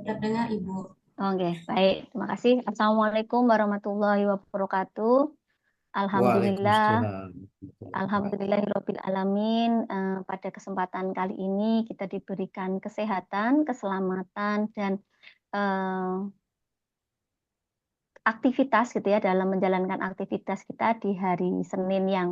Terdengar Ibu. Oke, baik. Terima kasih. Assalamualaikum warahmatullahi wabarakatuh. Alhamdulillah, Waalaikumsalam. alhamdulillahirabbil alamin. Pada kesempatan kali ini kita diberikan kesehatan, keselamatan, dan eh, aktivitas gitu ya dalam menjalankan aktivitas kita di hari Senin yang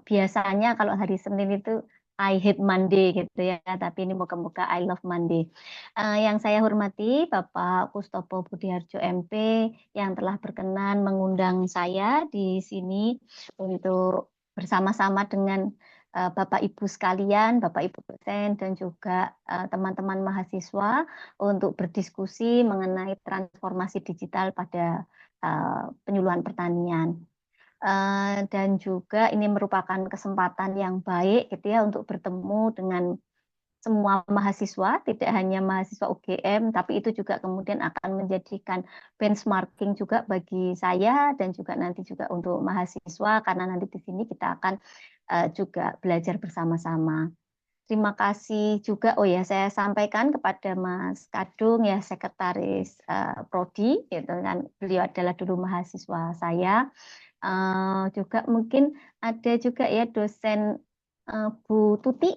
biasanya kalau hari Senin itu I hate Monday gitu ya, tapi ini moga-moga I love Monday. Yang saya hormati Bapak Kustopo Budiharjo MP yang telah berkenan mengundang saya di sini untuk bersama-sama dengan Bapak Ibu sekalian, Bapak Ibu dosen dan juga teman-teman mahasiswa untuk berdiskusi mengenai transformasi digital pada penyuluhan pertanian. Dan juga ini merupakan kesempatan yang baik gitu ya untuk bertemu dengan semua mahasiswa, tidak hanya mahasiswa UGM, tapi itu juga kemudian akan menjadikan benchmarking juga bagi saya dan juga nanti juga untuk mahasiswa karena nanti di sini kita akan juga belajar bersama-sama. Terima kasih juga. Oh ya, saya sampaikan kepada Mas Kadung ya, Sekretaris Prodi, gitu kan. Beliau adalah dulu mahasiswa saya. Juga mungkin ada juga ya dosen Bu Tuti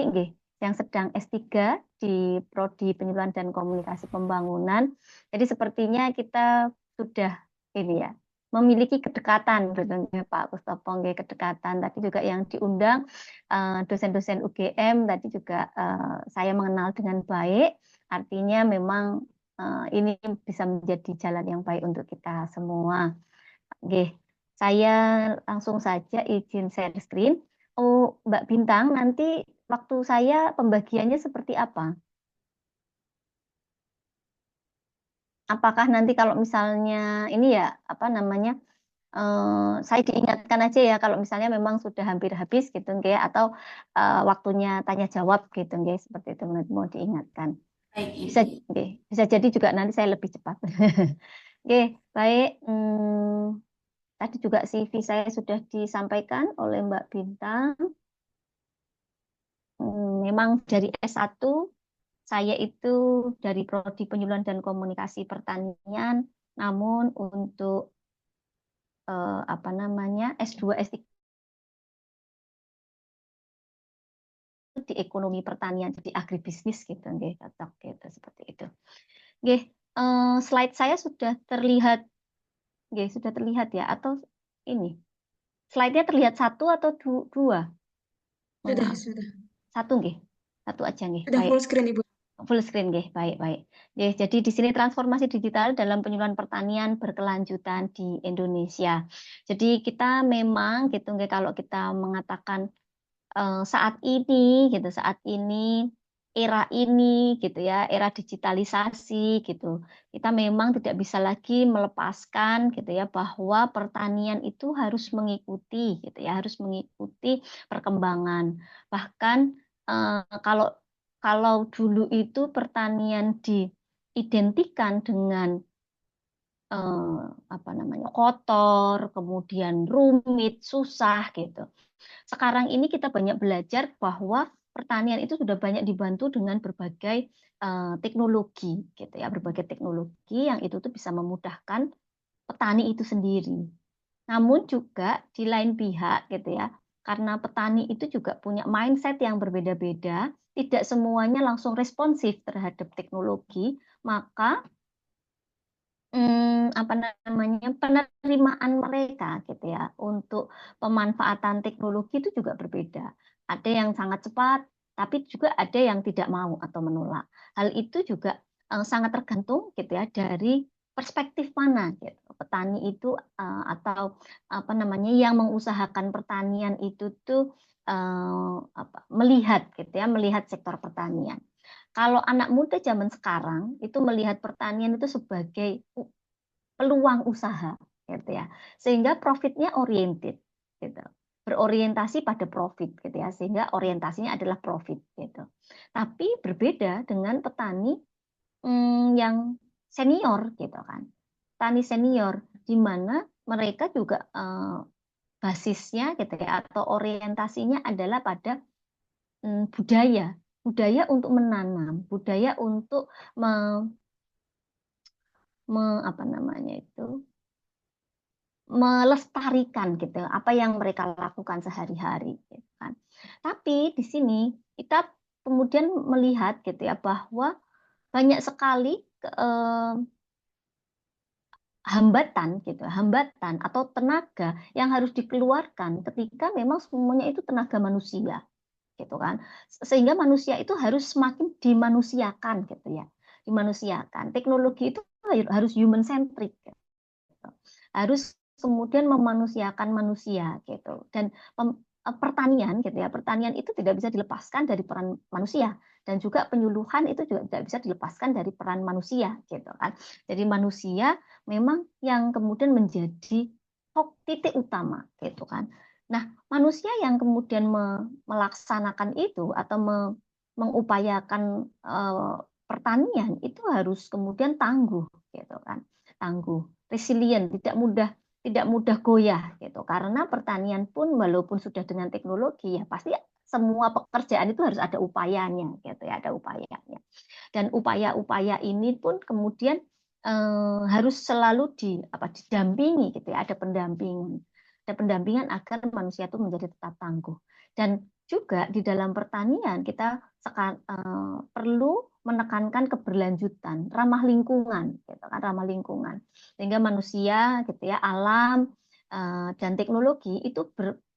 nggih, yang sedang S3 di Prodi Penyuluhan dan Komunikasi Pembangunan. Jadi sepertinya kita sudah ini ya memiliki kedekatan tentunya Pak Kustopo nggih, kedekatan. Tadi juga yang diundang dosen-dosen UGM tadi juga saya mengenal dengan baik. Artinya memang ini bisa menjadi jalan yang baik untuk kita semua. Oke, saya langsung saja izin share screen. Oh, Mbak Bintang, nanti waktu saya pembagiannya seperti apa? Apakah nanti kalau misalnya ini ya, apa namanya, saya diingatkan aja ya kalau misalnya memang sudah hampir habis gitu, nggih, atau waktunya tanya jawab gitu, nggih, seperti itu mau diingatkan. Baik Bisa, Ibu. nggih, bisa jadi juga nanti saya lebih cepat. Oke, baik. Tadi juga CV saya sudah disampaikan oleh Mbak Bintang. Memang dari S1 saya itu dari Prodi Penyuluhan dan Komunikasi Pertanian, namun untuk apa namanya S2 S3 di ekonomi pertanian jadi agribisnis gitu nggih, cocok gitu seperti itu. Nggih, slide saya sudah terlihat nggih, sudah terlihat ya atau ini slide-nya terlihat satu atau dua? Mohon Sudah, maaf. sudah. Satu nggih. Satu aja nggih. Sudah Baik. full screen Ibu. Full screen, nggih. Baik, baik. Nggih, jadi di sini transformasi digital dalam penyuluhan pertanian berkelanjutan di Indonesia. Jadi kita memang gitu nggih kalau kita mengatakan saat ini gitu, saat ini era ini gitu ya, era digitalisasi gitu. Kita memang tidak bisa lagi melepaskan gitu ya bahwa pertanian itu harus mengikuti gitu ya, harus mengikuti perkembangan. Bahkan kalau kalau dulu itu pertanian diidentikan dengan eh, apa namanya kotor, kemudian rumit, susah gitu. Sekarang ini kita banyak belajar bahwa pertanian itu sudah banyak dibantu dengan berbagai teknologi gitu ya, berbagai teknologi yang itu tuh bisa memudahkan petani itu sendiri. Namun juga di lain pihak gitu ya, karena petani itu juga punya mindset yang berbeda-beda, tidak semuanya langsung responsif terhadap teknologi, maka apa namanya penerimaan mereka gitu ya untuk pemanfaatan teknologi itu juga berbeda. Ada yang sangat cepat, tapi juga ada yang tidak mau atau menolak. Hal itu juga sangat tergantung gitu ya dari perspektif mana gitu. Petani itu atau apa namanya yang mengusahakan pertanian itu tuh melihat gitu ya, melihat sektor pertanian. Kalau anak muda zaman sekarang itu melihat pertanian itu sebagai peluang usaha gitu ya. Sehingga profitnya oriented gitu. Berorientasi pada profit gitu ya. Sehingga orientasinya adalah profit gitu. Tapi berbeda dengan petani yang senior gitu kan. Petani senior di mana mereka juga basisnya gitu ya atau orientasinya adalah pada budaya. budaya untuk menanam, budaya untuk apa namanya itu, melestarikan gitu apa yang mereka lakukan sehari-hari gitu kan. Tapi di sini kita kemudian melihat gitu ya bahwa banyak sekali hambatan gitu, hambatan atau tenaga yang harus dikeluarkan ketika memang semuanya itu tenaga manusia gitu kan. Sehingga manusia itu harus semakin dimanusiakan gitu ya. Dimanusiakan. Teknologi itu harus human centric gitu. Harus kemudian memanusiakan manusia gitu. Dan pertanian gitu ya, pertanian itu tidak bisa dilepaskan dari peran manusia, dan juga penyuluhan itu juga tidak bisa dilepaskan dari peran manusia gitu kan. Jadi manusia memang yang kemudian menjadi titik utama gitu kan. Nah, manusia yang kemudian melaksanakan itu atau mengupayakan pertanian itu harus kemudian tangguh gitu kan. Tangguh, resilient, tidak mudah goyah gitu. Karena pertanian pun walaupun sudah dengan teknologi ya pasti semua pekerjaan itu harus ada upayanya gitu ya, ada upayanya. Dan upaya-upaya ini pun kemudian harus selalu didampingi gitu ya, ada pendampingan. Ada pendampingan agar manusia itu menjadi tetap tangguh. Dan juga di dalam pertanian kita perlu menekankan keberlanjutan, ramah lingkungan, gitu kan, ramah lingkungan, sehingga manusia, gitu ya, alam dan teknologi itu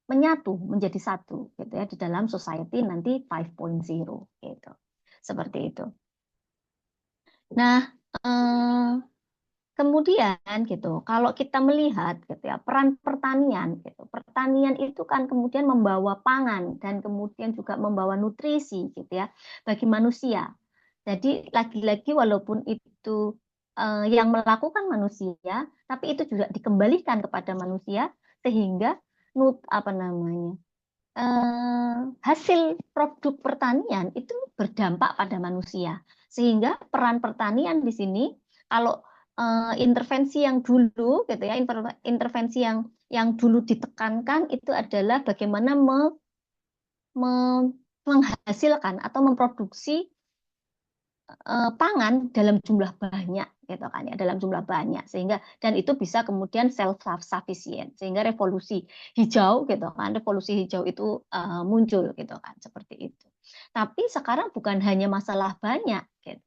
menyatu menjadi satu, gitu ya, di dalam society nanti 5.0, gitu, seperti itu. Nah, kemudian gitu, kalau kita melihat gitu ya peran pertanian gitu. Pertanian itu kan kemudian membawa pangan dan kemudian juga membawa nutrisi gitu ya bagi manusia. Jadi lagi-lagi walaupun itu yang melakukan manusia, tapi itu juga dikembalikan kepada manusia sehingga apa namanya? Hasil produk pertanian itu berdampak pada manusia. Sehingga peran pertanian di sini kalau intervensi yang dulu gitu ya, intervensi yang dulu ditekankan itu adalah bagaimana menghasilkan atau memproduksi pangan dalam jumlah banyak gitu kan ya, dalam jumlah banyak, sehingga dan itu bisa kemudian self sufficient, sehingga revolusi hijau gitu kan, revolusi hijau itu muncul gitu kan, seperti itu. Tapi sekarang bukan hanya masalah banyak gitu.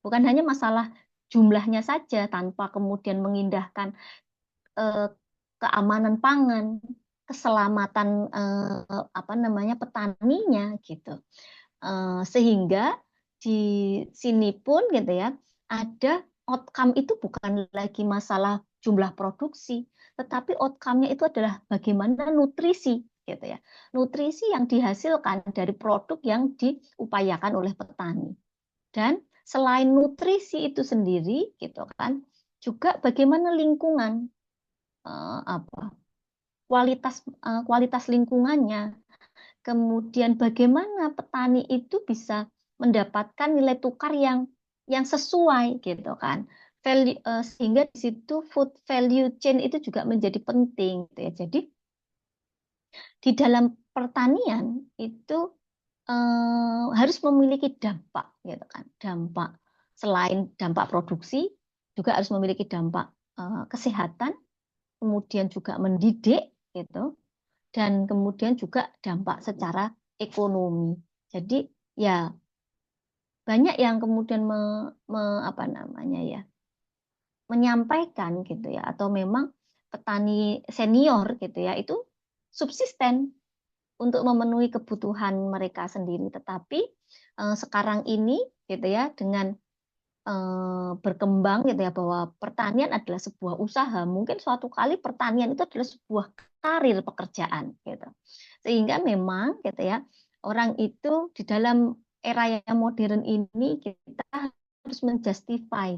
Bukan hanya masalah jumlahnya saja tanpa kemudian mengindahkan keamanan pangan, keselamatan apa namanya petaninya gitu. Sehingga di sini pun gitu ya ada outcome itu bukan lagi masalah jumlah produksi, tetapi outcome-nya itu adalah bagaimana nutrisi gitu ya. Nutrisi yang dihasilkan dari produk yang diupayakan oleh petani. Dan selain nutrisi itu sendiri gitu kan, juga bagaimana lingkungan apa kualitas lingkungannya. Kemudian bagaimana petani itu bisa mendapatkan nilai tukar yang sesuai gitu kan. Sehingga di situ food value chain itu juga menjadi penting gitu ya. Jadi di dalam pertanian itu harus memiliki dampak gitu kan. Dampak selain dampak produksi juga harus memiliki dampak kesehatan, kemudian juga mendidik gitu, dan kemudian juga dampak secara ekonomi. Jadi ya banyak yang kemudian apa namanya ya menyampaikan gitu ya, atau memang petani senior gitu ya itu subsisten untuk memenuhi kebutuhan mereka sendiri. Tetapi sekarang ini gitu ya dengan berkembang gitu ya bahwa pertanian adalah sebuah usaha, mungkin suatu kali pertanian itu adalah sebuah karir pekerjaan gitu. Sehingga memang gitu ya orang itu di dalam era yang modern ini kita harus menjustify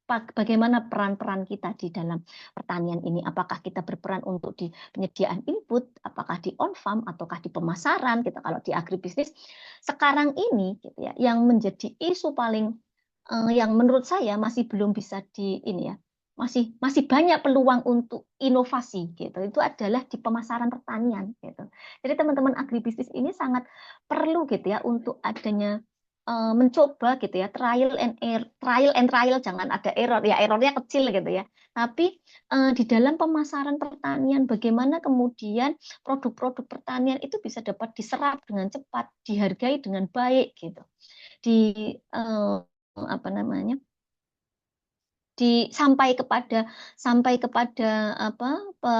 bagaimana peran-peran kita di dalam pertanian ini. Apakah kita berperan untuk di penyediaan input, apakah di on farm ataukah di pemasaran gitu. Kalau di agribisnis sekarang ini gitu ya, yang menjadi isu paling yang menurut saya masih belum bisa masih banyak peluang untuk inovasi gitu. Itu adalah di pemasaran pertanian gitu. Jadi teman-teman agribisnis ini sangat perlu gitu ya untuk adanya mencoba gitu ya, trial and trial, jangan ada error ya, errornya kecil gitu ya. Tapi di dalam pemasaran pertanian bagaimana kemudian produk-produk pertanian itu bisa dapat diserap dengan cepat, dihargai dengan baik gitu. Di apa namanya? Sampai kepada apa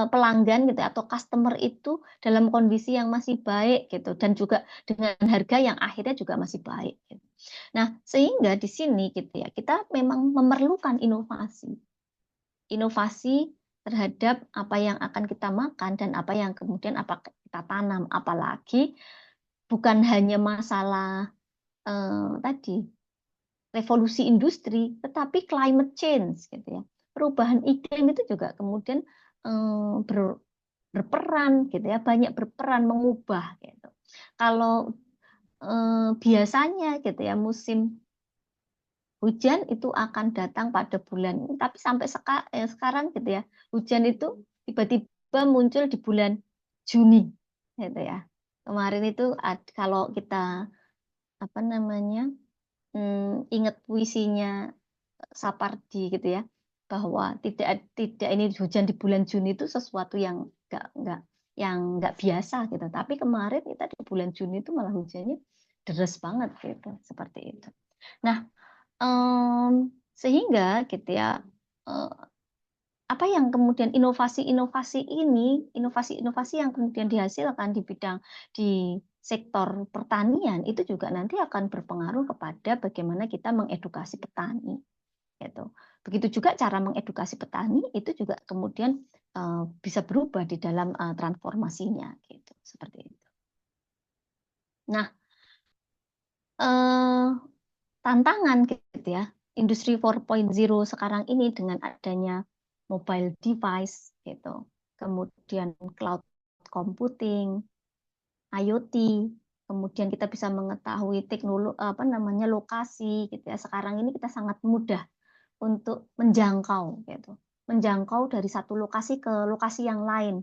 pelanggan gitu atau customer itu dalam kondisi yang masih baik gitu dan juga dengan harga yang akhirnya juga masih baik gitu. Nah, sehingga di sini gitu ya, kita memang memerlukan inovasi terhadap apa yang akan kita makan dan apa yang kemudian apa kita tanam, apalagi bukan hanya masalah tadi revolusi industri, tetapi climate change gitu ya. Perubahan iklim itu juga kemudian berperan gitu ya, banyak berperan mengubah gitu. Kalau biasanya gitu ya musim hujan itu akan datang pada bulan ini, tapi sampai sekarang gitu ya, hujan itu tiba-tiba muncul di bulan Juni gitu ya. Kemarin itu kalau kita apa namanya ingat puisinya Sapardi gitu ya, bahwa tidak tidak ini hujan di bulan Juni itu sesuatu yang nggak biasa gitu. Tapi kemarin kita di bulan Juni itu malah hujannya deras banget gitu, seperti itu. Nah, sehingga gitu ya, eh, apa yang kemudian inovasi-inovasi yang kemudian dihasilkan di bidang di sektor pertanian itu juga nanti akan berpengaruh kepada bagaimana kita mengedukasi petani gitu. Begitu juga cara mengedukasi petani itu juga kemudian bisa berubah di dalam transformasinya gitu, seperti itu. Nah, eh, tantangan gitu ya, industri 4.0 sekarang ini dengan adanya mobile device gitu, kemudian cloud computing, IoT, kemudian kita bisa mengetahui teknologi apa namanya lokasi gitu ya. Sekarang ini kita sangat mudah untuk menjangkau gitu. Menjangkau dari satu lokasi ke lokasi yang lain.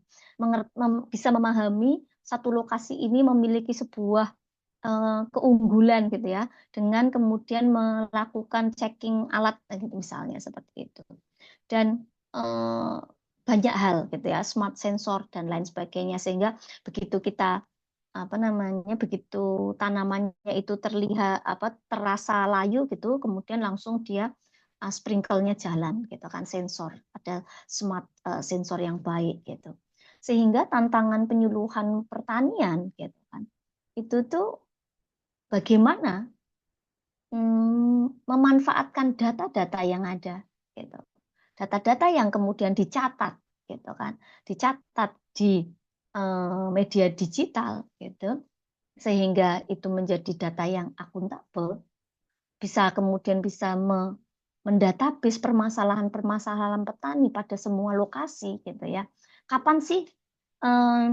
Bisa memahami satu lokasi ini memiliki sebuah keunggulan gitu ya, dengan kemudian melakukan checking alat gitu misalnya seperti itu. Dan banyak hal gitu ya, smart sensor dan lain sebagainya, sehingga begitu kita apa namanya begitu tanamannya itu terlihat terasa layu gitu, kemudian langsung dia sprinkle-nya jalan gitu kan, sensor, ada smart sensor yang baik gitu, sehingga tantangan penyuluhan pertanian gitu kan itu tuh bagaimana memanfaatkan data-data yang ada gitu, data-data yang kemudian dicatat gitu kan, dicatat di media digital gitu, sehingga itu menjadi data yang akuntabel, bisa kemudian bisa mendatabase permasalahan-permasalahan petani pada semua lokasi gitu ya. Kapan sih eh,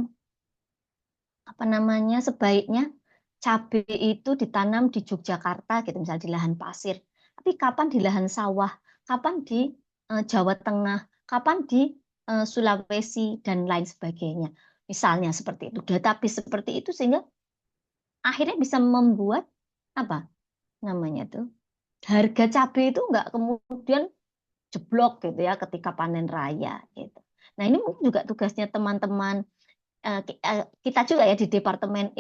apa namanya sebaiknya cabai itu ditanam di Yogyakarta gitu, misalnya di lahan pasir. Tapi kapan di lahan sawah, kapan di Jawa Tengah, kapan di Sulawesi dan lain sebagainya. Misalnya seperti itu, database seperti itu, sehingga akhirnya bisa membuat apa namanya tuh harga cabai itu nggak kemudian jeblok gitu ya ketika panen raya gitu. Nah, ini mungkin juga tugasnya teman-teman kita juga ya di Departemen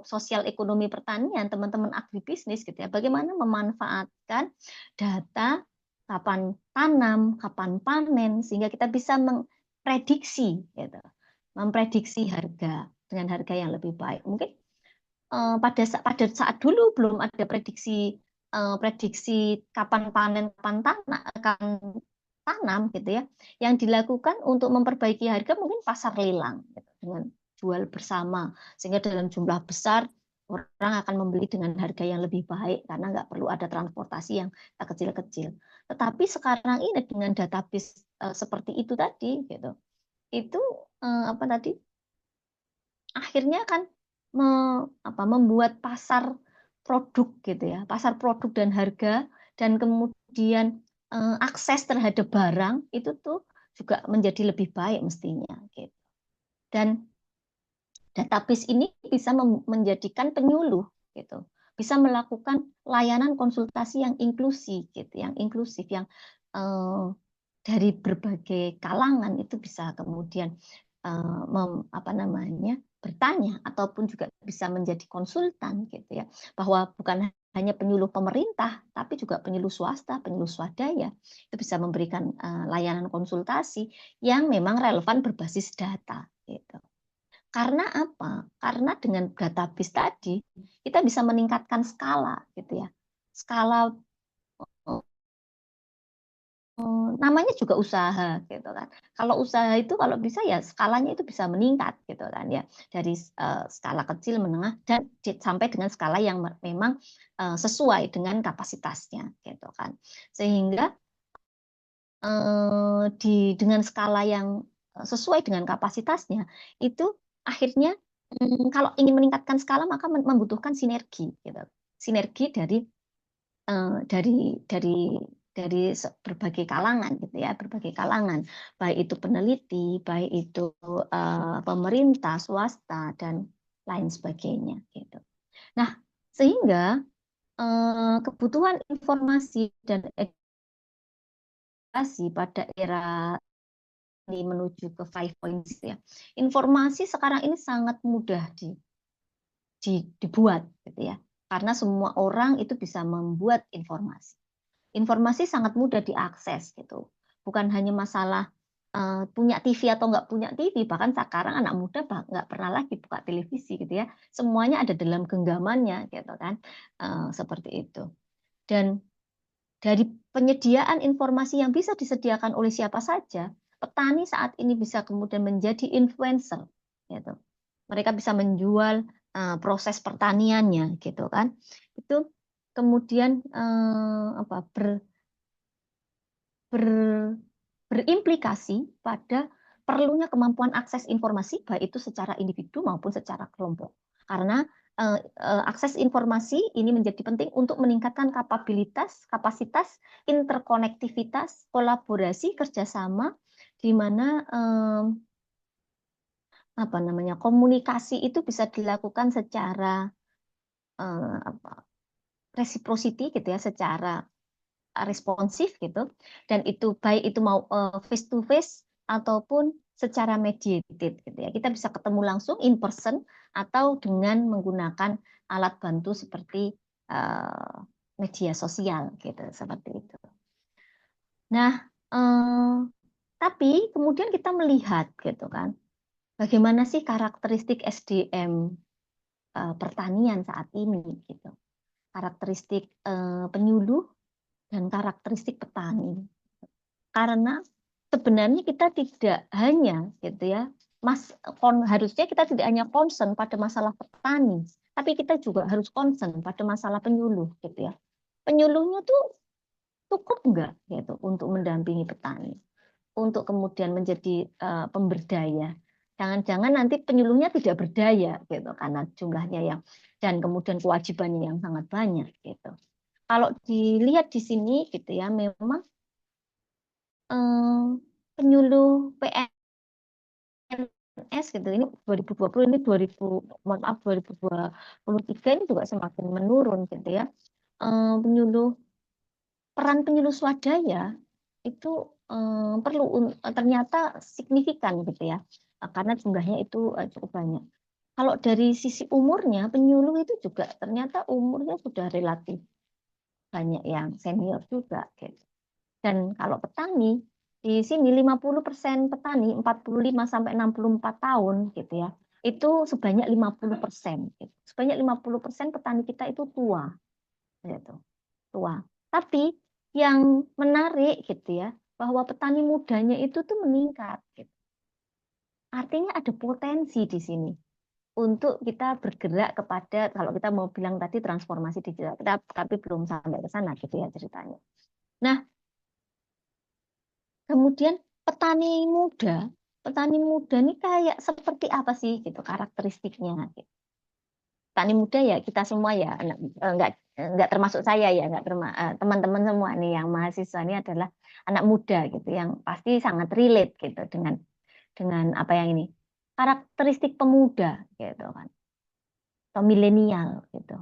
Sosial Ekonomi Pertanian, teman-teman agribisnis gitu ya, bagaimana memanfaatkan data kapan tanam, kapan panen, sehingga kita bisa memprediksi gitu, memprediksi harga dengan harga yang lebih baik. Mungkin pada saat dulu belum ada prediksi kapan panen, kapan tanam gitu ya. Yang dilakukan untuk memperbaiki harga mungkin pasar lelang gitu, dengan jual bersama, sehingga dalam jumlah besar orang akan membeli dengan harga yang lebih baik karena nggak perlu ada transportasi yang kecil-kecil. Tetapi sekarang ini dengan database seperti itu tadi gitu, itu apa tadi akhirnya kan membuat pasar produk gitu ya, pasar produk dan harga, dan kemudian akses terhadap barang itu tuh juga menjadi lebih baik mestinya gitu. Dan database ini bisa menjadikan penyuluh gitu. Bisa melakukan layanan konsultasi yang inklusif gitu, yang inklusif yang eh, dari berbagai kalangan itu bisa kemudian apa namanya bertanya ataupun juga bisa menjadi konsultan gitu ya, bahwa bukan hanya penyuluh pemerintah tapi juga penyuluh swasta, penyuluh swadaya itu bisa memberikan layanan konsultasi yang memang relevan berbasis data gitu. Karena apa? Karena dengan database tadi kita bisa meningkatkan skala gitu ya. Skala namanya juga usaha gitu kan. Kalau usaha itu kalau bisa ya skalanya itu bisa meningkat gitu kan ya. Dari skala kecil, menengah dan sampai dengan skala yang memang sesuai dengan kapasitasnya gitu kan. Sehingga dengan skala yang sesuai dengan kapasitasnya itu akhirnya kalau ingin meningkatkan skala maka membutuhkan sinergi gitu. Sinergi dari berbagai kalangan gitu ya, berbagai kalangan, baik itu peneliti, baik itu pemerintah, swasta dan lain sebagainya gitu. Nah, sehingga kebutuhan informasi dan edukasi pada era ini menuju ke 5 points ya. Informasi sekarang ini sangat mudah dibuat gitu ya. Karena semua orang itu bisa membuat informasi. Informasi sangat mudah diakses gitu. Bukan hanya masalah punya TV atau nggak punya TV, bahkan sekarang anak muda nggak pernah lagi buka televisi gitu ya. Semuanya ada dalam genggamannya gitu kan. Seperti itu. Dan dari penyediaan informasi yang bisa disediakan oleh siapa saja, petani saat ini bisa kemudian menjadi influencer gitu. Mereka bisa menjual proses pertaniannya gitu kan. Itu kemudian apa ber, berimplikasi pada perlunya kemampuan akses informasi baik itu secara individu maupun secara kelompok. Karena akses informasi ini menjadi penting untuk meningkatkan kapabilitas, kapasitas, interkonektivitas, kolaborasi, kerjasama, di mana apa namanya komunikasi itu bisa dilakukan secara apa, reciprocity gitu ya, secara responsif gitu, dan itu baik itu mau face to face ataupun secara mediated gitu ya. Kita bisa ketemu langsung in person atau dengan menggunakan alat bantu seperti uh, media sosial gitu, seperti itu. Nah, tapi kemudian kita melihat gitu kan, bagaimana sih karakteristik SDM pertanian saat ini gitu. Karakteristik penyuluh dan karakteristik petani. Karena sebenarnya kita tidak hanya gitu ya, harusnya kita tidak hanya concern pada masalah petani, tapi kita juga harus concern pada masalah penyuluh gitu ya. Penyuluhnya tuh cukup enggak gitu untuk mendampingi petani, untuk kemudian menjadi pemberdaya. Jangan-jangan nanti penyuluhnya tidak berdaya gitu karena jumlahnya yang dan kemudian kewajibannya yang sangat banyak gitu. Kalau dilihat di sini gitu ya, memang penyuluh PNS gitu ini 2020 ini 2000 mohon maaf 2023 ini juga semakin menurun gitu ya. Penyuluh peran penyuluh swadaya itu perlu ternyata signifikan gitu ya. Karena jumlahnya itu cukup banyak. Kalau dari sisi umurnya penyuluh itu juga ternyata umurnya sudah relatif banyak yang senior juga gitu. Dan kalau petani, di sini 50% petani 45 sampai 64 tahun gitu ya. Itu sebanyak 50%. Gitu. Sebanyak 50% petani kita itu tua gitu. Tua. Tapi yang menarik gitu ya, bahwa petani mudanya itu tuh meningkat gitu. Artinya ada potensi di sini untuk kita bergerak kepada kalau kita mau bilang tadi transformasi digital, kita tapi belum sampai ke sana gitu ya ceritanya. Nah, kemudian petani muda ini kayak seperti apa sih gitu karakteristiknya? Gitu. petani muda ya kita semua ya, nggak termasuk saya ya, nggak teman-teman semua nih yang mahasiswa ini adalah anak muda gitu yang pasti sangat relate gitu dengan apa yang ini karakteristik pemuda gitu kan atau milenial gitu.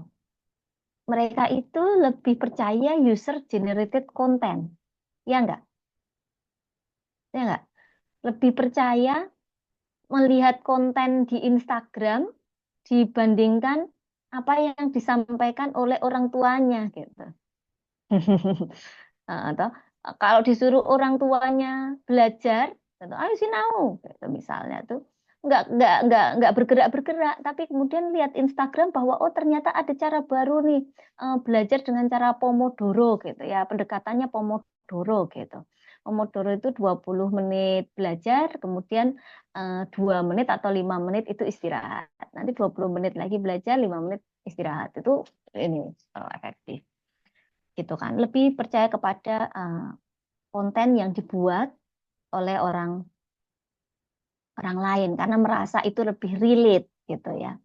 Mereka itu lebih percaya user generated content, ya enggak? Ya enggak? Lebih percaya melihat konten di Instagram dibandingkan apa yang disampaikan oleh orang tuanya gitu. Atau kalau disuruh orang tuanya belajar, gitu, ayo sinau, gitu misalnya tuh nggak bergerak, tapi kemudian lihat Instagram bahwa oh ternyata ada cara baru nih belajar dengan cara Pomodoro gitu ya, pendekatannya Pomodoro gitu. Pomodoro itu 20 menit belajar, kemudian 2 menit atau 5 menit itu istirahat. Nanti 20 menit lagi belajar, 5 menit istirahat. Itu ini efektif gitu kan. Lebih percaya kepada konten yang dibuat oleh orang orang lain karena merasa itu lebih relate gitu ya.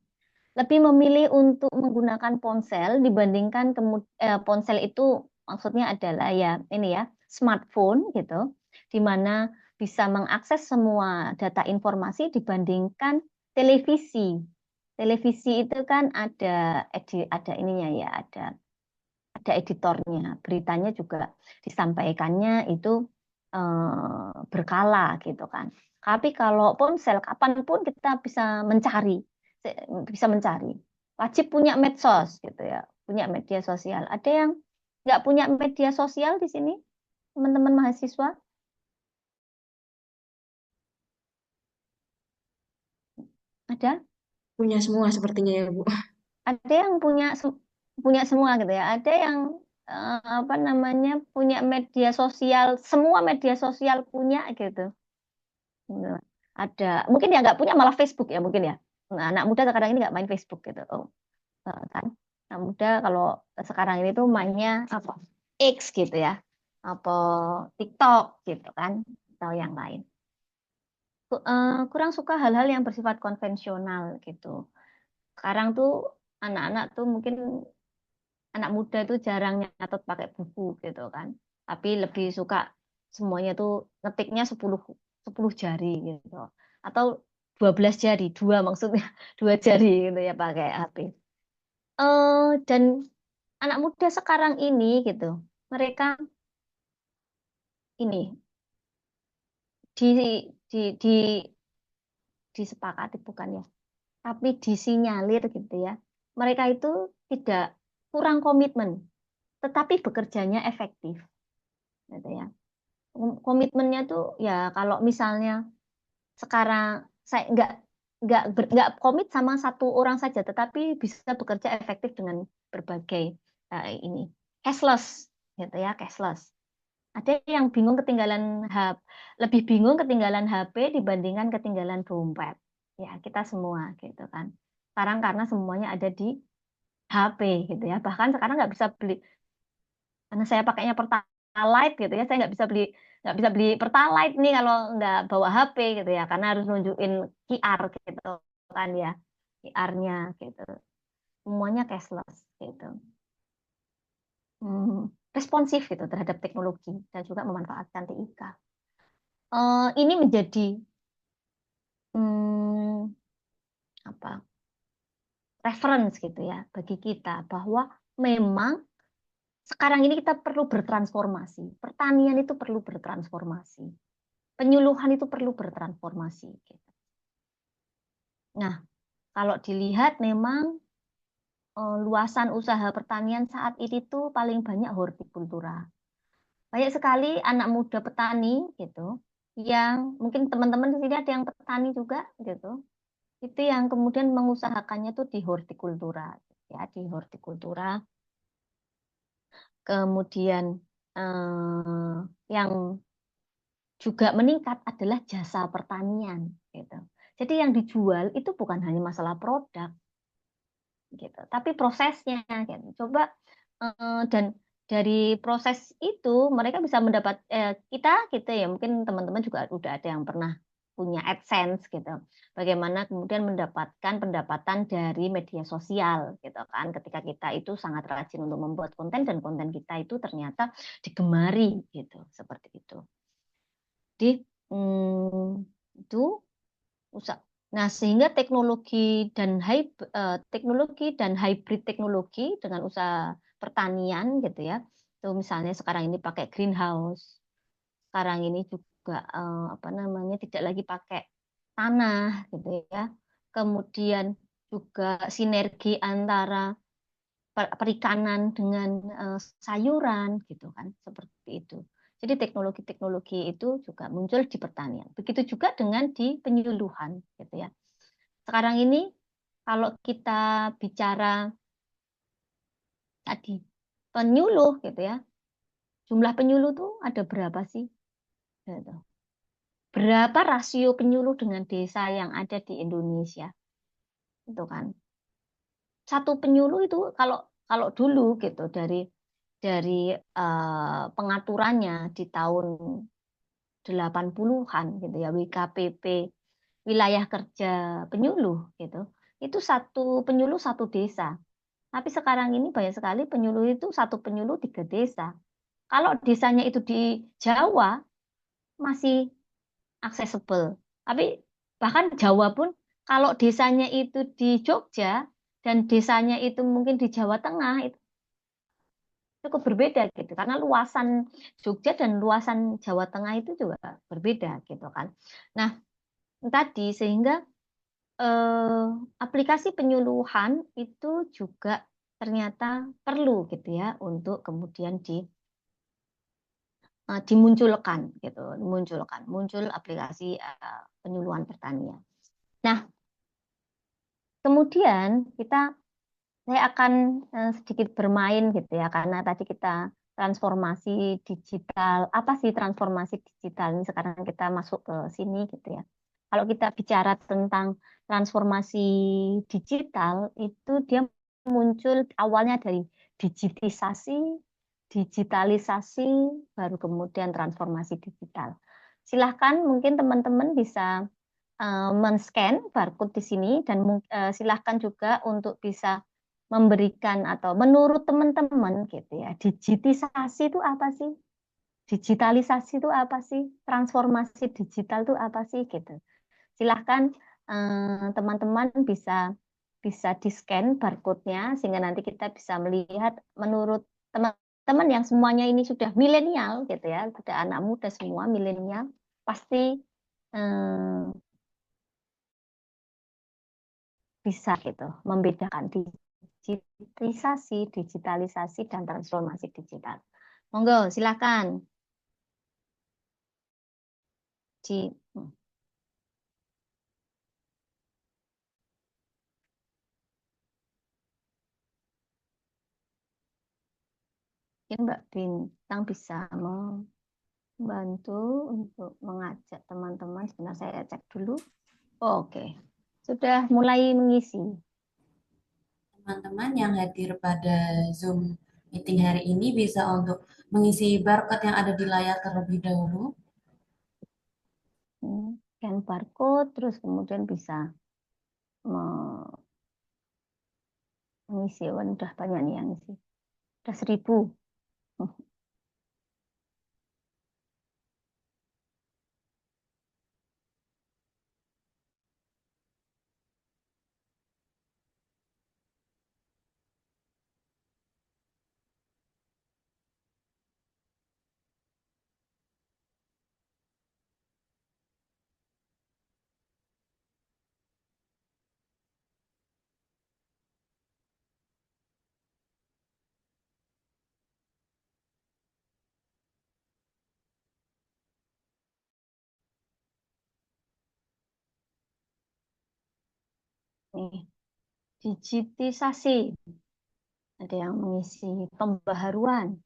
Lebih memilih untuk menggunakan ponsel dibandingkan ponsel itu maksudnya adalah ya ini ya smartphone gitu, di mana bisa mengakses semua data informasi dibandingkan televisi. Televisi itu kan ada ininya ya, ada editornya, beritanya juga disampaikannya itu berkala gitu kan. Tapi kalau ponsel, kapanpun kita bisa mencari. Wajib punya medsos gitu ya, punya media sosial. Ada yang nggak punya media sosial di sini, teman-teman mahasiswa? Ada? Punya semua sepertinya ya, Bu. Ada yang punya semua gitu ya. Ada yang apa namanya punya media sosial, semua media sosial punya gitu. Gitu. Ada mungkin yang nggak punya malah Facebook ya mungkin ya. Nah, anak muda sekarang ini nggak main Facebook gitu. Oh, kan. Anak muda kalau sekarang ini tuh mainnya apa? X gitu ya. Apa TikTok gitu kan atau yang lain. Kurang suka hal-hal yang bersifat konvensional gitu. Sekarang tuh anak-anak tuh mungkin anak muda tuh jarang nyatet pakai buku gitu kan. Tapi lebih suka semuanya tuh ngetiknya 10 jari gitu. Atau 12 jari, dua maksudnya, 2 jari gitu ya pakai HP. Dan anak muda sekarang ini gitu, mereka ini di di disepakati bukan ya, tapi disinyalir gitu ya. Mereka itu tidak kurang komitmen, tetapi bekerjanya efektif gitu ya. Komitmennya tuh ya kalau misalnya sekarang saya nggak komit sama satu orang saja, tetapi bisa bekerja efektif dengan berbagai ini cashless gitu ya cashless. Ada yang bingung ketinggalan lebih bingung ketinggalan HP dibandingkan ketinggalan dompet. Ya kita semua gitu kan. Sekarang karena semuanya ada di HP gitu ya. Bahkan sekarang nggak bisa beli karena saya pakainya Pertalite gitu ya, saya nggak bisa beli Pertalite nih kalau nggak bawa HP gitu ya, karena harus nunjukin QR gitu kan ya, QR-nya gitu. Semuanya cashless gitu. Responsif gitu terhadap teknologi dan juga memanfaatkan TIK. Ini menjadi hmm, apa reference gitu ya bagi kita bahwa memang sekarang ini kita perlu bertransformasi. Pertanian itu perlu bertransformasi. Penyuluhan itu perlu bertransformasi. Gitu. Nah, kalau dilihat memang luasan usaha pertanian saat ini tuh paling banyak hortikultura. Banyak sekali anak muda petani gitu, yang mungkin teman-teman di sini ada yang petani juga gitu. Itu yang kemudian mengusahakannya tuh di hortikultura, ya di hortikultura. Kemudian yang juga meningkat adalah jasa pertanian gitu. Jadi yang dijual itu bukan hanya masalah produk gitu, tapi prosesnya gitu. Coba dan dari proses itu mereka bisa mendapat kita gitu ya mungkin teman-teman juga udah ada yang pernah punya AdSense gitu. Bagaimana kemudian mendapatkan pendapatan dari media sosial gitu kan. Ketika kita itu sangat rajin untuk membuat konten dan konten kita itu ternyata digemari gitu, seperti itu. Jadi itu usaha. Nah, sehingga teknologi dan hybrid teknologi dengan usaha pertanian gitu ya. Itu misalnya sekarang ini pakai greenhouse. Sekarang ini juga apa namanya tidak lagi pakai tanah gitu ya. Kemudian juga sinergi antara perikanan dengan sayuran gitu kan, seperti itu. Jadi teknologi-teknologi itu juga muncul di pertanian. Begitu juga dengan di penyuluhan gitu ya. Sekarang ini kalau kita bicara tadi penyuluh gitu ya, jumlah penyuluh tuh ada berapa sih? Gitu. Berapa rasio penyuluh dengan desa yang ada di Indonesia? Itu kan. Satu penyuluh itu kalau kalau dulu gitu dari pengaturannya di tahun 80-an gitu ya, WKPP, wilayah kerja penyuluh gitu. Itu satu penyuluh satu desa. Tapi sekarang ini banyak sekali penyuluh itu satu penyuluh 3 desa. Kalau desanya itu di Jawa masih accessible. Tapi bahkan Jawa pun kalau desanya itu di Jogja dan desanya itu mungkin di Jawa Tengah itu cukup berbeda gitu. Karena luasan Jogja dan luasan Jawa Tengah itu juga berbeda gitu kan. Nah, tadi sehingga eh, aplikasi penyuluhan itu juga ternyata perlu gitu ya untuk kemudian dimunculkan gitu, muncul aplikasi penyuluhan pertanian. Nah, kemudian saya akan sedikit bermain gitu ya karena tadi kita transformasi digital. Apa sih transformasi digital ini sekarang kita masuk ke sini gitu ya. Kalau kita bicara tentang transformasi digital itu dia muncul awalnya dari digitisasi, digitalisasi, baru kemudian transformasi digital. Silahkan mungkin teman-teman bisa men-scan barcode di sini dan silahkan juga untuk bisa memberikan atau menurut teman-teman gitu ya, digitisasi itu apa sih? Digitalisasi itu apa sih? Transformasi digital itu apa sih gitu. Silahkan teman-teman bisa bisa di-scan barcode-nya sehingga nanti kita bisa melihat menurut teman-teman yang semuanya ini sudah milenial gitu ya, sudah anak muda semua milenial, pasti eh, bisa gitu membedakan digitalisasi dan transformasi digital. Monggo, silakan. Ci. Mungkin Mbak Bintang bisa membantu untuk mengajak teman-teman. Sebentar saya cek dulu. Oke, sudah mulai mengisi. Teman-teman yang hadir pada Zoom meeting hari ini bisa untuk mengisi barcode yang ada di layar terlebih dahulu. Scan barcode, terus kemudian bisa mengisi. Oh, udah banyak nih yang isi. Udah 1.000. Nih, digitisasi. Ada yang mengisi pembaharuan,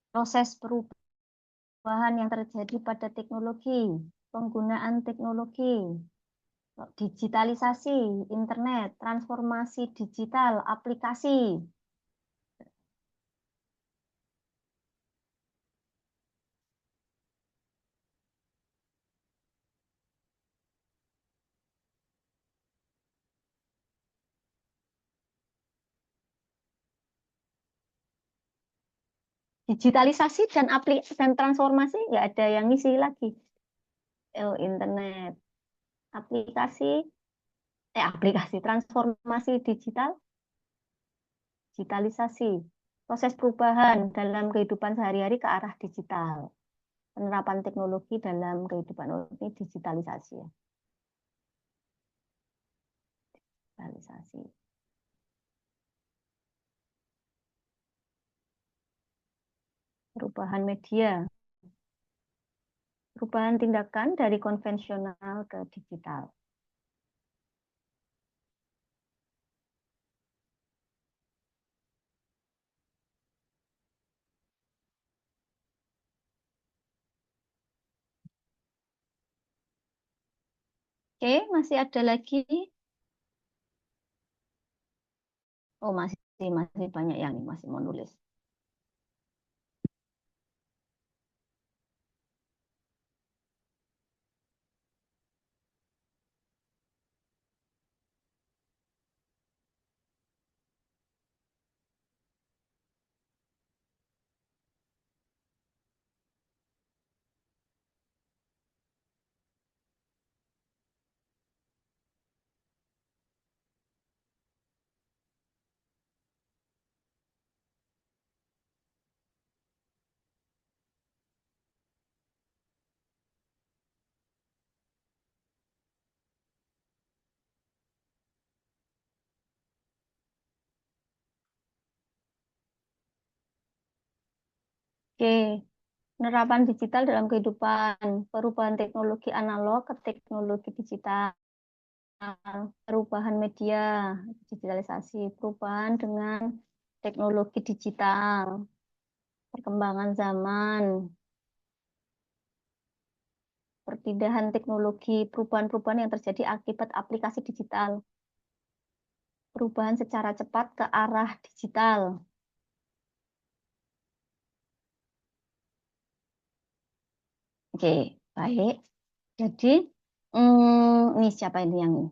proses perubahan yang terjadi pada teknologi, penggunaan teknologi, digitalisasi, internet, transformasi digital, aplikasi. digitalisasi dan transformasi nggak ada yang ngisi lagi. Internet, aplikasi transformasi digital, digitalisasi, proses perubahan dalam kehidupan sehari-hari ke arah digital, penerapan teknologi dalam kehidupan ini digitalisasi ya. Digitalisasi. Perubahan media, perubahan tindakan dari konvensional ke digital. Oke, masih ada lagi? Oh, masih banyak yang masih mau nulis. Oke, penerapan digital dalam kehidupan, perubahan teknologi analog ke teknologi digital, perubahan media, digitalisasi, perubahan dengan teknologi digital, perkembangan zaman, perpindahan teknologi, perubahan-perubahan yang terjadi akibat aplikasi digital, perubahan secara cepat ke arah digital. Oke, baik. Jadi, ini siapa ini yang ini?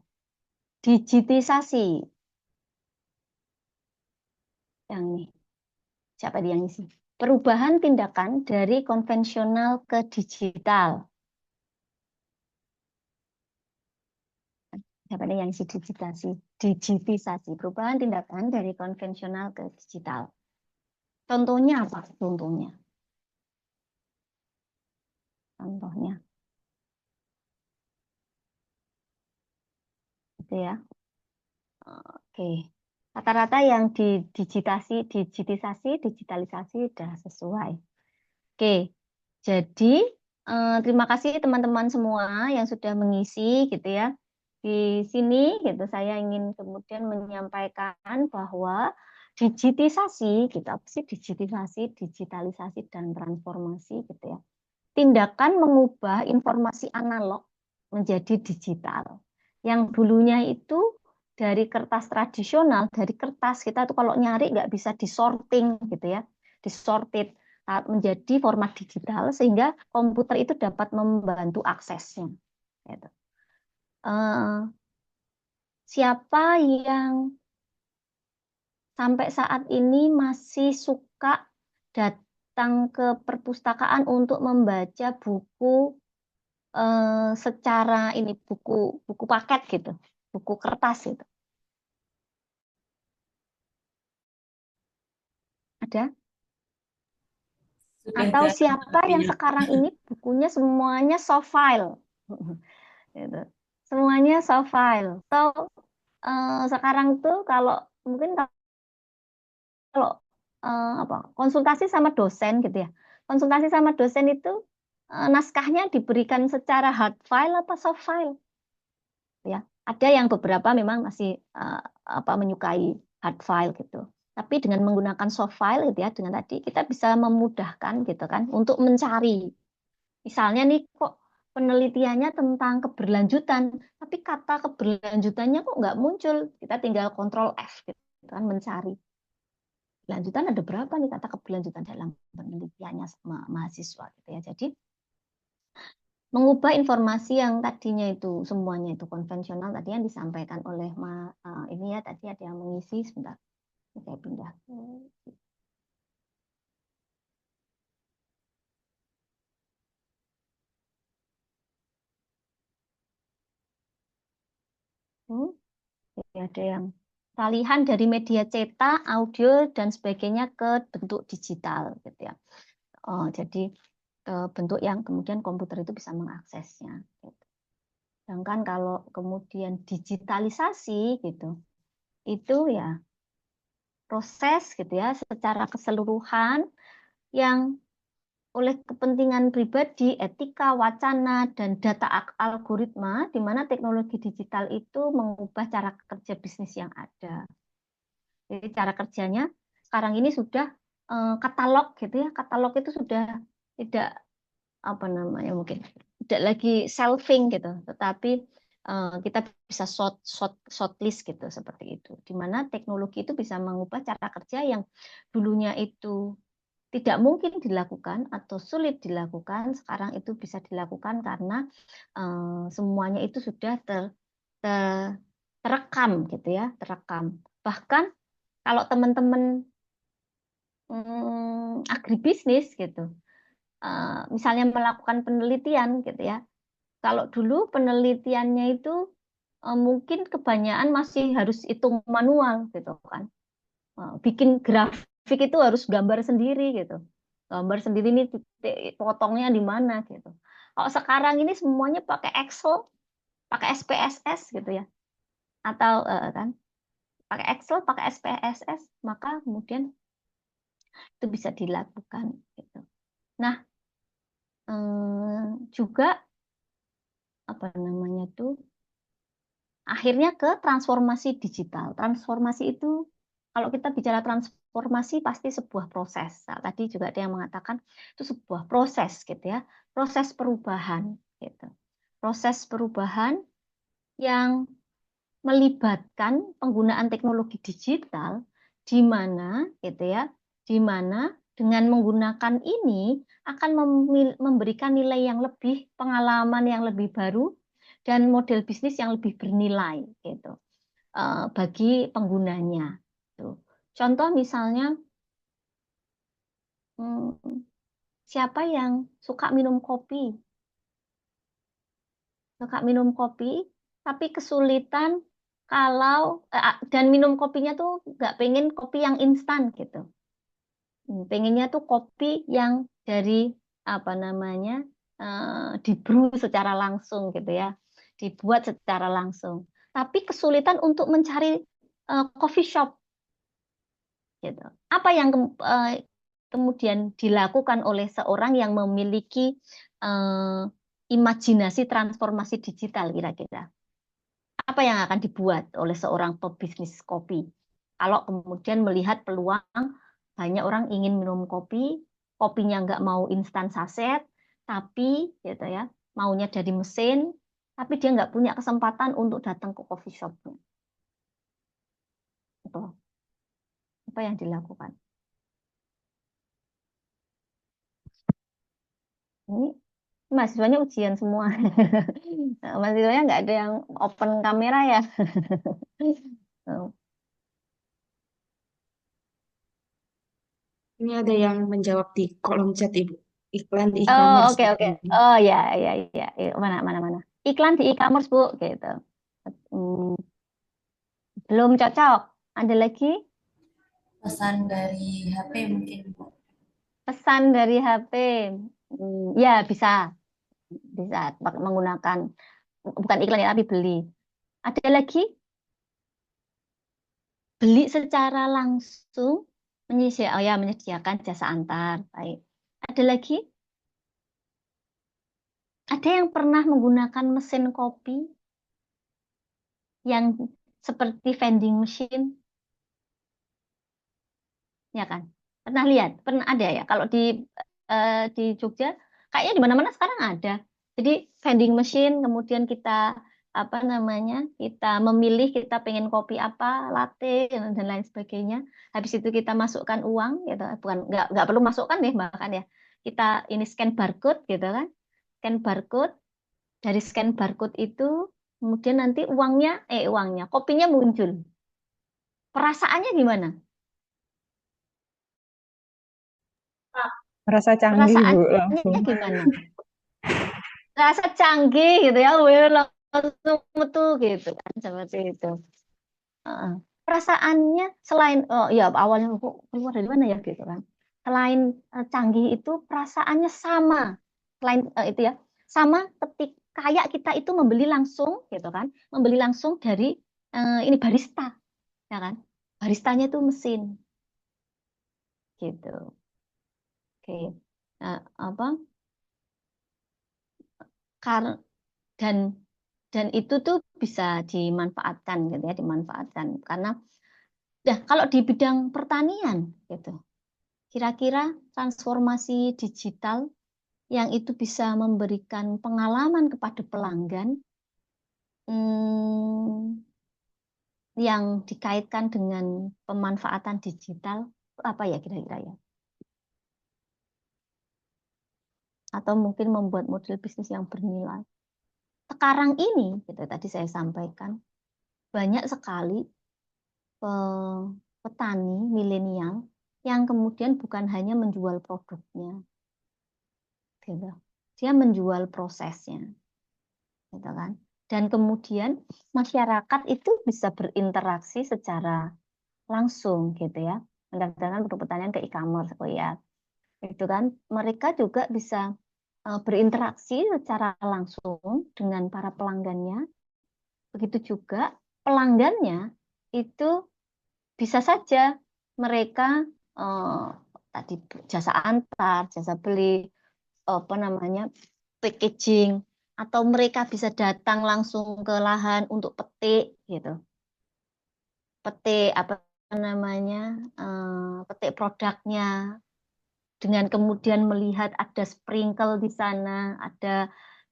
Digitisasi. Yang ini. Siapa dia yang isi? Perubahan tindakan dari konvensional ke digital. Siapa nih yang isi digitisasi? Digitisasi. Perubahan tindakan dari konvensional ke digital. Contohnya apa? Contohnya. Contohnya. Gitu ya. Oke. Rata-rata yang digitalisasi sudah sesuai. Oke. Jadi, terima kasih teman-teman semua yang sudah mengisi gitu ya. Di sini gitu saya ingin kemudian menyampaikan bahwa digitisasi, gitu apa sih digitalisasi dan transformasi gitu ya. Tindakan mengubah informasi analog menjadi digital. Yang dulunya itu dari kertas tradisional, dari kertas kita tuh kalau nyari nggak bisa disorting gitu ya, disorted menjadi format digital sehingga komputer itu dapat membantu aksesnya. Gitu. Siapa yang sampai saat ini masih suka datang ke perpustakaan untuk membaca buku secara ini buku buku paket gitu, buku kertas gitu. Ada? Sudah Atau jarang siapa yang sepertinya. sekarang ini bukunya semuanya soft file? Gitu. Semuanya soft file. So, sekarang tuh kalau mungkin kalau apa konsultasi sama dosen gitu ya. Konsultasi sama dosen itu naskahnya diberikan secara hard file apa soft file? Ya, ada yang beberapa memang masih apa menyukai hard file gitu. Tapi dengan menggunakan soft file gitu ya, dengan tadi kita bisa memudahkan gitu kan untuk mencari. Misalnya nih kok penelitiannya tentang keberlanjutan, tapi kata keberlanjutannya kok nggak muncul. Kita tinggal kontrol F gitu kan mencari. Keberlanjutan ada berapa nih kata keberlanjutan dalam penelitiannya mahasiswa gitu ya. Jadi mengubah informasi yang tadinya itu semuanya itu konvensional tadi yang disampaikan oleh ini ya tadi ada yang mengisi sebentar saya pindah. Hmm, ada yang pengalihan dari media cetak, audio dan sebagainya ke bentuk digital gitu ya. Jadi bentuk yang kemudian komputer itu bisa mengaksesnya. Gitu. Sedangkan kalau kemudian digitalisasi gitu, itu ya proses gitu ya secara keseluruhan yang oleh kepentingan pribadi, etika, wacana, dan data algoritma, di mana teknologi digital itu mengubah cara kerja bisnis yang ada. Jadi cara kerjanya sekarang ini sudah katalog gitu ya, katalog itu sudah tidak apa namanya mungkin tidak lagi shelving gitu, tetapi kita bisa short list gitu seperti itu. Di mana teknologi itu bisa mengubah cara kerja yang dulunya itu tidak mungkin dilakukan atau sulit dilakukan, sekarang itu bisa dilakukan karena semuanya itu sudah terekam gitu ya, terekam. Bahkan kalau teman-teman agribisnis gitu, misalnya melakukan penelitian gitu ya, kalau dulu penelitiannya itu mungkin kebanyakan masih harus hitung manual gitu kan. Bikin grafik itu harus gambar sendiri gitu. Gambar sendiri nih titik potongnya di mana gitu. Kalau sekarang ini semuanya pakai Excel, pakai SPSS gitu ya. Atau kan pakai Excel, pakai SPSS, maka kemudian itu bisa dilakukan gitu. Nah, juga apa namanya tuh akhirnya ke transformasi digital. Transformasi itu kalau kita bicara transformasi pasti sebuah proses. Nah, tadi juga ada yang mengatakan itu sebuah proses gitu ya, proses perubahan gitu. Proses perubahan yang melibatkan penggunaan teknologi digital di mana gitu ya, di mana dengan menggunakan ini akan memberikan nilai yang lebih, pengalaman yang lebih baru dan model bisnis yang lebih bernilai gitu bagi penggunanya. Tuh. Contoh misalnya hmm, siapa yang suka minum kopi, tapi kesulitan kalau dan minum kopinya tuh nggak pengen kopi yang instan gitu. Pengennya tuh kopi yang dari apa namanya di brew secara langsung gitu ya, dibuat secara langsung. Tapi kesulitan untuk mencari coffee shop gitu. Apa yang kemudian dilakukan oleh seorang yang memiliki eh, imajinasi transformasi digital kira-kira? Apa yang akan dibuat oleh seorang pebisnis kopi? Kalau kemudian melihat peluang banyak orang ingin minum kopi, kopinya nggak mau instan saset, tapi gitu ya, maunya dari mesin, tapi dia nggak punya kesempatan untuk datang ke coffee shopnya. Itu apa yang dilakukan? Ini mahasiswanya ujian semua. Mahasiswanya nggak ada yang open kamera ya. Ini ada yang menjawab di kolom chat Ibu. Iklan di Oh, e-commerce oke oke. katanya. Oh ya ya ya. Mana mana mana. Iklan di e-commerce Bu gitu. Hmm, belum cocok. Ada lagi Pesan dari HP mungkin, Bu. pesan dari HP. Ya bisa bisa menggunakan bukan iklan ya tapi beli. Ada lagi beli secara langsung menyediakan jasa antar. Baik. Ada lagi? Ada yang pernah menggunakan mesin kopi yang seperti vending machine, ya kan? Pernah lihat? Pernah ada ya? Kalau di Jogja, kayaknya di mana-mana sekarang ada. Jadi vending machine, kemudian kita apa namanya? Kita memilih kita pengen kopi apa, latte dan lain sebagainya. Habis itu kita masukkan uang, gitu. Bukan nggak perlu masukkan deh bahkan ya. Kita ini scan barcode, gitu kan? Scan barcode. Dari scan barcode itu kemudian nanti uangnya kopinya muncul. Perasaannya gimana? Merasa canggih, Bu, Perasaannya langsung. gimana? Rasa canggih gitu ya. Wih, metu gitu kan seperti itu. Heeh. Perasaannya selain ya awalnya kok keluar dari mana ya gitu kan. Selain canggih itu perasaannya sama. Selain itu ya, sama ketika kayak kita itu membeli langsung gitu kan. Membeli langsung dari ini barista ya kan. Baristanya itu mesin gitu. Oke. Nah, apa? Karena dan itu tuh bisa dimanfaatkan gitu ya, dimanfaatkan karena kalau di bidang pertanian gitu. Kira-kira transformasi digital yang itu bisa memberikan pengalaman kepada pelanggan hmm, yang dikaitkan dengan pemanfaatan digital itu apa ya kira-kira ya? Atau mungkin membuat model bisnis yang bernilai. Sekarang ini, gitu tadi saya sampaikan, banyak sekali petani milenial yang kemudian bukan hanya menjual produknya, gitu. Dia menjual prosesnya, gitu kan. Dan kemudian masyarakat itu bisa berinteraksi secara langsung, gitu ya. Mendatangkan produk pertanian ke e-commerce, oh ya, itu kan. Mereka juga bisa berinteraksi secara langsung dengan para pelanggannya. Begitu juga pelanggannya itu bisa saja mereka tadi jasa antar, jasa beli, apa namanya, packaging, atau mereka bisa datang langsung ke lahan untuk petik gitu, petik apa namanya, petik produknya, dengan kemudian melihat ada sprinkle di sana, ada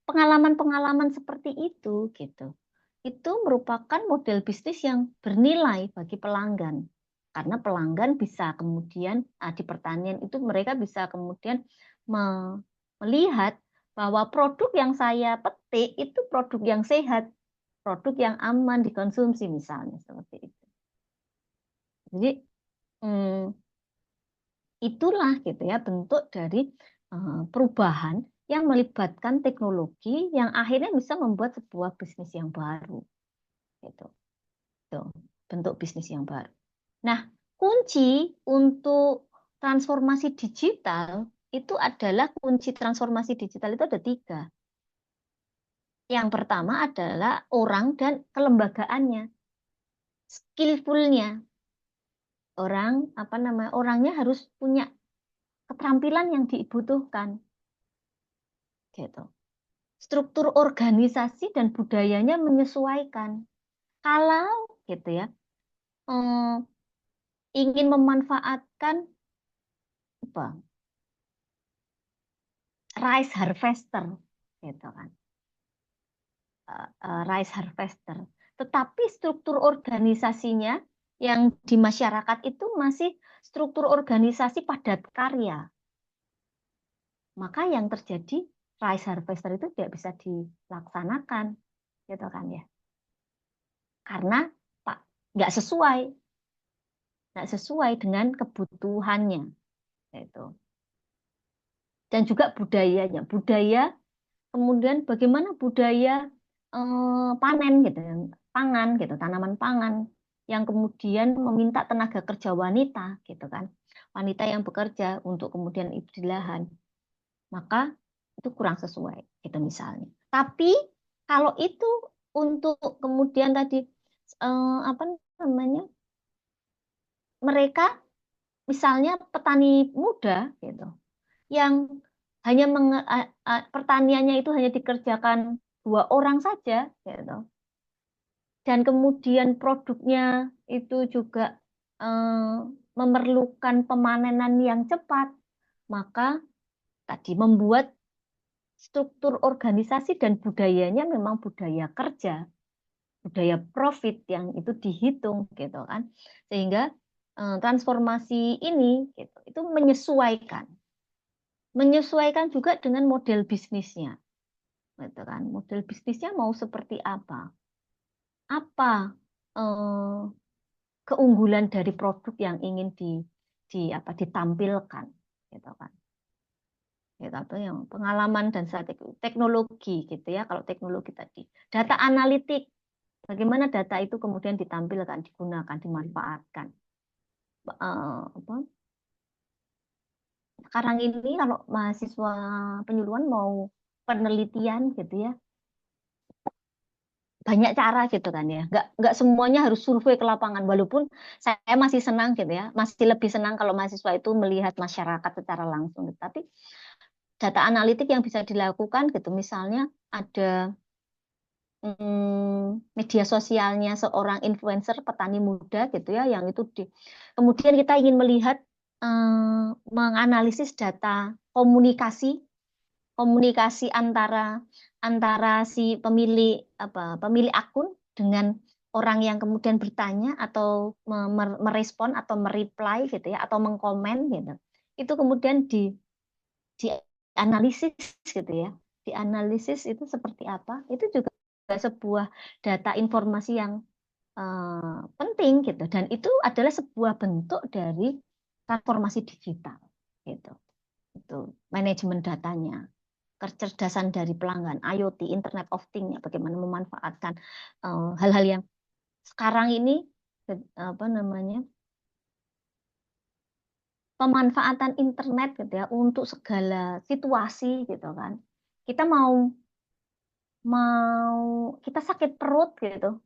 pengalaman-pengalaman seperti itu gitu. Itu merupakan model bisnis yang bernilai bagi pelanggan. Karena pelanggan bisa kemudian di pertanian itu mereka bisa kemudian melihat bahwa produk yang saya petik itu produk yang sehat, produk yang aman dikonsumsi misalnya seperti itu. Jadi itulah gitu ya bentuk dari perubahan yang melibatkan teknologi yang akhirnya bisa membuat sebuah bisnis yang baru gitu. Tuh, bentuk bisnis yang baru. Nah, kunci untuk transformasi digital itu adalah kunci transformasi digital itu ada 3. Yang pertama adalah orang dan kelembagaannya, skillfulnya. Orangnya harus punya keterampilan yang dibutuhkan gitu. Struktur organisasi dan budayanya menyesuaikan. Kalau gitu ya, ingin memanfaatkan apa, rice harvester, gitu kan, rice harvester. Tetapi struktur organisasinya yang di masyarakat itu masih struktur organisasi padat karya. Maka yang terjadi rice harvester itu tidak bisa dilaksanakan, gitu kan ya. Karena Pak nggak sesuai dengan kebutuhannya, gitu. Dan juga budayanya, kemudian bagaimana budaya panen gitu, pangan gitu, tanaman pangan yang kemudian meminta tenaga kerja wanita gitu kan, wanita yang bekerja untuk kemudian itu di lahan, maka itu kurang sesuai gitu misalnya. Tapi kalau itu untuk kemudian tadi apa namanya, mereka misalnya petani muda gitu yang hanya pertaniannya itu hanya dikerjakan 2 orang saja gitu. Dan kemudian produknya itu juga memerlukan pemanenan yang cepat, maka tadi membuat struktur organisasi dan budayanya memang budaya kerja, budaya profit yang itu dihitung gitu kan. Sehingga transformasi ini gitu, itu menyesuaikan juga dengan model bisnisnya, gitu kan. Model bisnisnya mau seperti apa eh, keunggulan dari produk yang ingin ditampilkan, gitu kan. gitu, atau yang pengalaman dan teknologi gitu ya. Kalau teknologi tadi, data analitik, bagaimana data itu kemudian ditampilkan, digunakan, dimanfaatkan. Apa, sekarang ini kalau mahasiswa penyuluhan mau penelitian gitu ya, banyak cara gitu kan ya. Nggak semuanya harus survei ke lapangan. Walaupun saya masih senang gitu ya, masih lebih senang kalau mahasiswa itu melihat masyarakat secara langsung. Tapi data analitik yang bisa dilakukan gitu, misalnya ada media sosialnya seorang influencer petani muda gitu ya, yang itu kemudian kita ingin melihat menganalisis data komunikasi antara antara si pemilik akun dengan orang yang kemudian bertanya atau merespon atau mereply gitu ya, atau mengkomen gitu. Itu kemudian dianalisis gitu ya. Dianalisis itu seperti apa? Itu juga sebuah data informasi yang penting gitu, dan itu adalah sebuah bentuk dari transformasi digital gitu. Itu manajemen datanya, kecerdasan dari pelanggan, IoT, Internet of Things, bagaimana memanfaatkan hal-hal yang sekarang ini apa namanya, pemanfaatan internet gitu ya untuk segala situasi gitu kan. Kita mau mau kita sakit perut gitu,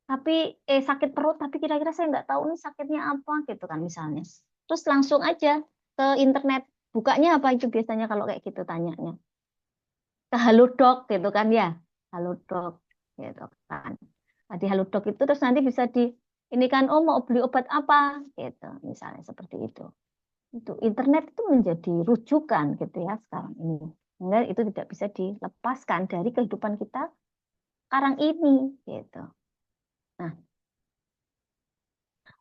tapi sakit perut tapi kira-kira saya nggak tahu nih sakitnya apa gitu kan misalnya. Terus langsung aja ke internet, bukanya apa itu biasanya kalau kayak gitu tanyanya? Ke Halodoc gitu kan ya, Halodoc gitu kan. Nah, di Halodoc itu terus nanti bisa ini kan, oh mau beli obat apa gitu misalnya, seperti itu. Itu internet itu menjadi rujukan gitu ya sekarang ini. Sehingga itu tidak bisa dilepaskan dari kehidupan kita sekarang ini gitu. Nah,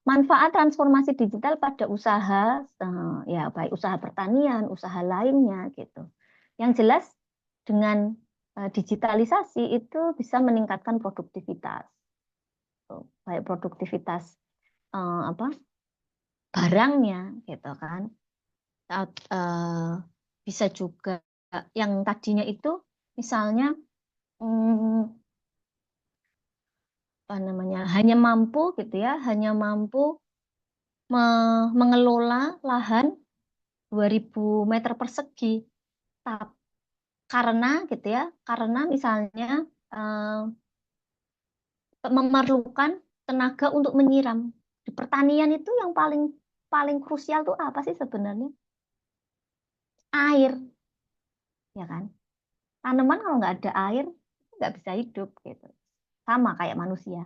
manfaat transformasi digital pada usaha, ya baik usaha pertanian, usaha lainnya gitu. Yang jelas dengan digitalisasi itu bisa meningkatkan produktivitas, baik produktivitas apa barangnya gitu kan. Bisa juga yang tadinya itu misalnya apa namanya, hanya mampu gitu ya, hanya mampu mengelola lahan 2000 meter persegi. Karena gitu ya, karena misalnya memerlukan tenaga untuk menyiram. Di pertanian itu yang paling paling krusial tuh apa sih sebenarnya? Air, ya kan? Tanaman kalau nggak ada air nggak bisa hidup gitu. Sama kayak manusia.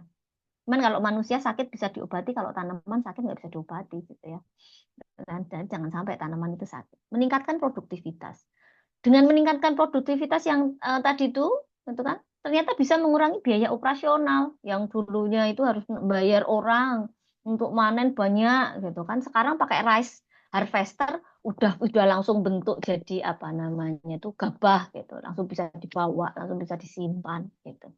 Cuman kalau manusia sakit bisa diobati, kalau tanaman sakit nggak bisa diobati gitu ya. Dan jangan sampai tanaman itu sakit. Meningkatkan produktivitas. Dengan meningkatkan produktivitas yang tadi itu kan ternyata bisa mengurangi biaya operasional yang dulunya itu harus bayar orang untuk manen banyak gitu kan. Sekarang pakai rice harvester udah langsung bentuk jadi apa namanya itu gabah gitu, langsung bisa dibawa, langsung bisa disimpan gitu.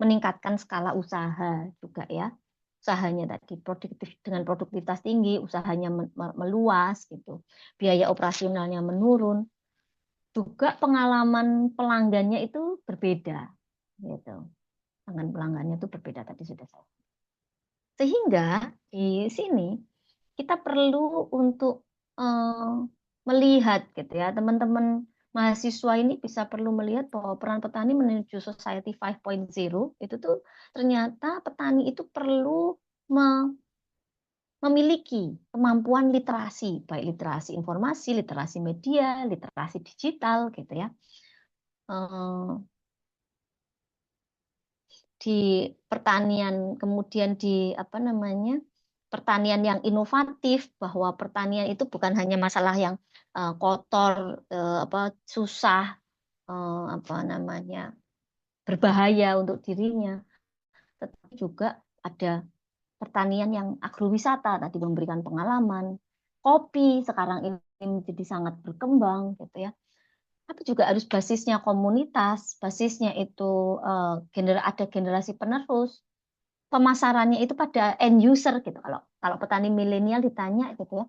Meningkatkan skala usaha juga ya. Usahanya tadi produktif, dengan produktivitas tinggi, usahanya meluas gitu. Biaya operasionalnya menurun, juga pengalaman pelanggannya itu berbeda gitu. Dengan pelanggannya itu berbeda tadi sudah saya. Sehingga di sini kita perlu untuk eh, melihat gitu ya, teman-teman mahasiswa ini bisa perlu melihat bahwa peran petani menuju society 5.0 itu tuh ternyata petani itu perlu memiliki kemampuan literasi, baik literasi informasi, literasi media, literasi digital gitu ya. Di pertanian, kemudian di apa namanya, pertanian yang inovatif, bahwa pertanian itu bukan hanya masalah yang kotor, apa susah, apa namanya, berbahaya untuk dirinya, tetapi juga ada pertanian yang agrowisata tadi, memberikan pengalaman. Kopi sekarang ini menjadi sangat berkembang gitu ya, tapi juga harus basisnya komunitas, basisnya itu ada generasi penerus, pemasarannya itu pada end user gitu. Kalau kalau petani milenial ditanya gitu ya,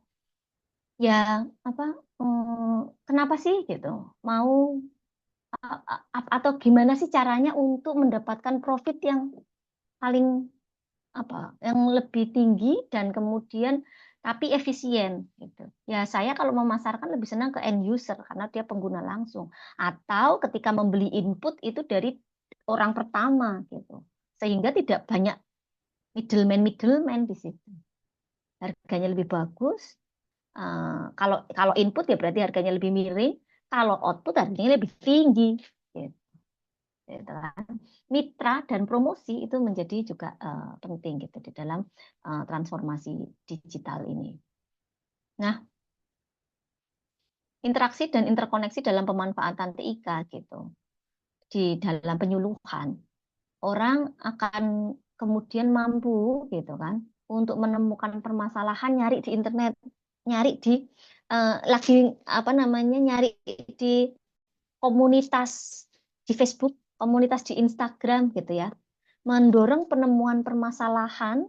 ya apa kenapa sih gitu mau atau gimana sih caranya untuk mendapatkan profit yang paling yang lebih tinggi dan kemudian tapi efisien gitu. Ya saya kalau memasarkan lebih senang ke end user karena dia pengguna langsung atau ketika membeli input itu dari orang pertama gitu. Sehingga tidak banyak middleman di situ. Harganya lebih bagus. Kalau input ya berarti harganya lebih miring, kalau output harganya lebih tinggi. Gitu. Gitu kan. Mitra dan promosi itu menjadi juga penting gitu di dalam transformasi digital ini. Nah, interaksi dan interkoneksi dalam pemanfaatan TIK gitu di dalam penyuluhan. Orang akan kemudian mampu gitu kan untuk menemukan permasalahan nyari di internet, nyari di lagi nyari di komunitas di Facebook, komunitas di Instagram gitu ya. Mendorong penemuan permasalahan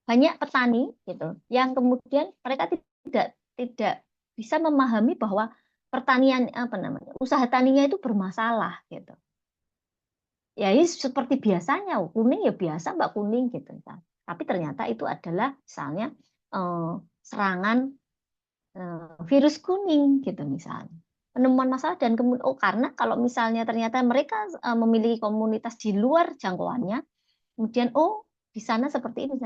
banyak petani gitu yang kemudian mereka tidak bisa memahami bahwa pertanian usaha taninya itu bermasalah gitu. Ya ini seperti biasanya kuning ya biasa Mbak kuning gitu kan. Tapi ternyata itu adalah misalnya serangan virus kuning gitu misalnya. Penemuan masalah dan kemudian karena kalau misalnya ternyata mereka memiliki komunitas di luar jangkauannya, kemudian di sana seperti ini